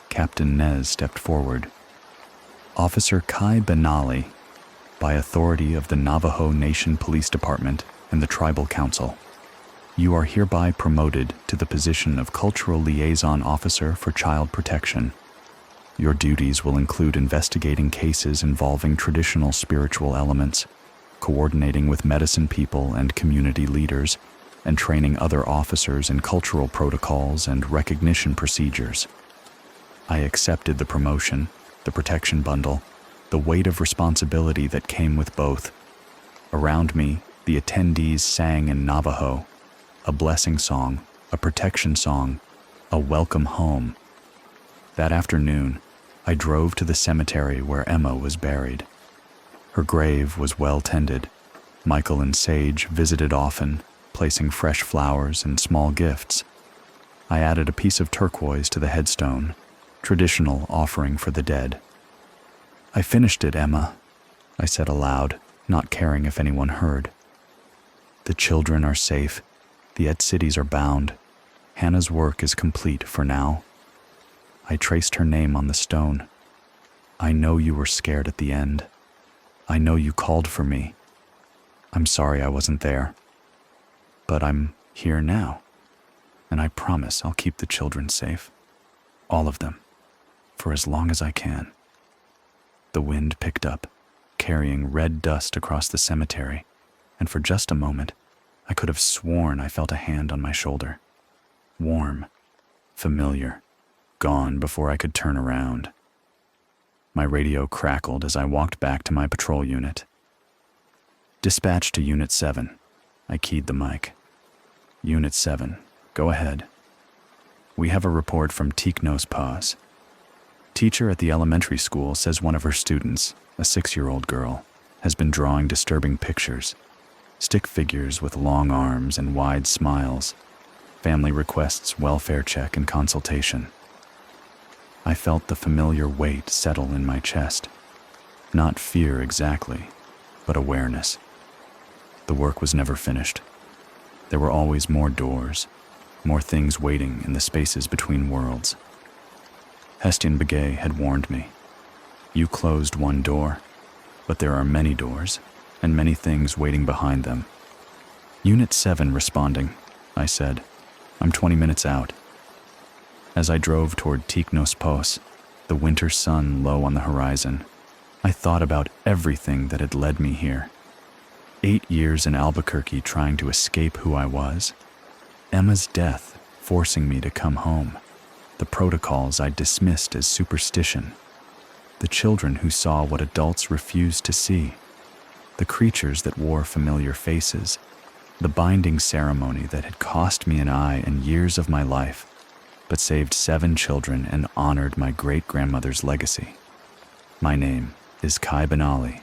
Captain Nez stepped forward. "Officer Kai Benali, by authority of the Navajo Nation Police Department and the Tribal Council, you are hereby promoted to the position of Cultural Liaison Officer for Child Protection. Your duties will include investigating cases involving traditional spiritual elements, coordinating with medicine people and community leaders, and training other officers in cultural protocols and recognition procedures." I accepted the promotion, the protection bundle, the weight of responsibility that came with both. Around me, the attendees sang in Navajo, a blessing song, a protection song, a welcome home. That afternoon, I drove to the cemetery where Emma was buried. Her grave was well tended. Michael and Sage visited often, placing fresh flowers and small gifts. I added a piece of turquoise to the headstone, traditional offering for the dead. "I finished it, Emma," I said aloud, not caring if anyone heard. "The children are safe. The Etsidis are bound. Hannah's work is complete for now." I traced her name on the stone. "I know you were scared at the end. I know you called for me. I'm sorry I wasn't there. But I'm here now, and I promise I'll keep the children safe. All of them. For as long as I can." The wind picked up, carrying red dust across the cemetery, and for just a moment, I could have sworn I felt a hand on my shoulder. Warm, familiar, gone before I could turn around. My radio crackled as I walked back to my patrol unit. Dispatch to Unit 7. I keyed the mic. Unit 7, go ahead. We have a report from Tiknos Paz. Teacher at the elementary school says one of her students, a 6-year-old girl, has been drawing disturbing pictures. Stick figures with long arms and wide smiles. Family requests welfare check and consultation. I felt the familiar weight settle in my chest. Not fear exactly, but awareness. The work was never finished. There were always more doors, more things waiting in the spaces between worlds. Hestian Begay had warned me. You closed one door, but there are many doors, and many things waiting behind them. Unit 7 responding, I said. I'm 20 minutes out. As I drove toward Tiknos Pos, the winter sun low on the horizon, I thought about everything that had led me here. 8 years in Albuquerque trying to escape who I was. Emma's death forcing me to come home. The protocols I dismissed as superstition. The children who saw what adults refused to see. The creatures that wore familiar faces. The binding ceremony that had cost me an eye and years of my life, but saved 7 children and honored my great-grandmother's legacy. My name is Kai Benali.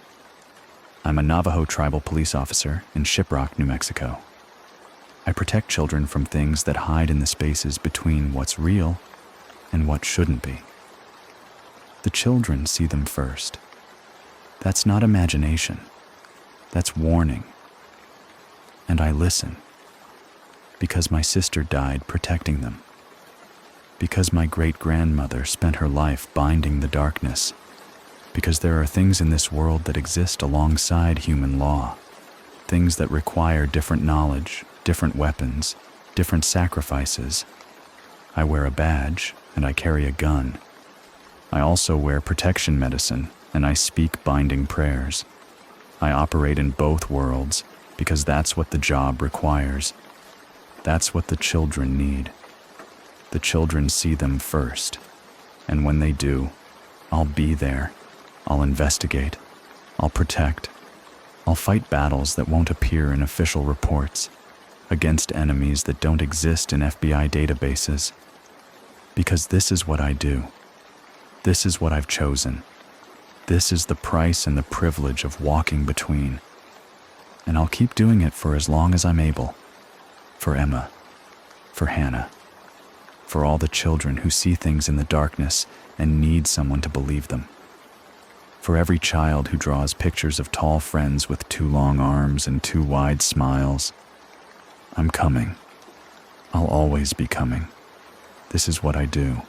I'm a Navajo tribal police officer in Shiprock, New Mexico. I protect children from things that hide in the spaces between what's real and what shouldn't be. The children see them first. That's not imagination. That's warning. And I listen. Because my sister died protecting them. Because my great-grandmother spent her life binding the darkness. Because there are things in this world that exist alongside human law. Things that require different knowledge, different weapons, different sacrifices. I wear a badge and I carry a gun. I also wear protection medicine and I speak binding prayers. I operate in both worlds because that's what the job requires. That's what the children need. The children see them first. And when they do, I'll be there. I'll investigate. I'll protect. I'll fight battles that won't appear in official reports, against enemies that don't exist in FBI databases. Because this is what I do. This is what I've chosen. This is the price and the privilege of walking between. And I'll keep doing it for as long as I'm able. For Emma. For Hannah. For all the children who see things in the darkness and need someone to believe them. For every child who draws pictures of tall friends with 2 long arms and 2 wide smiles. I'm coming. I'll always be coming. This is what I do.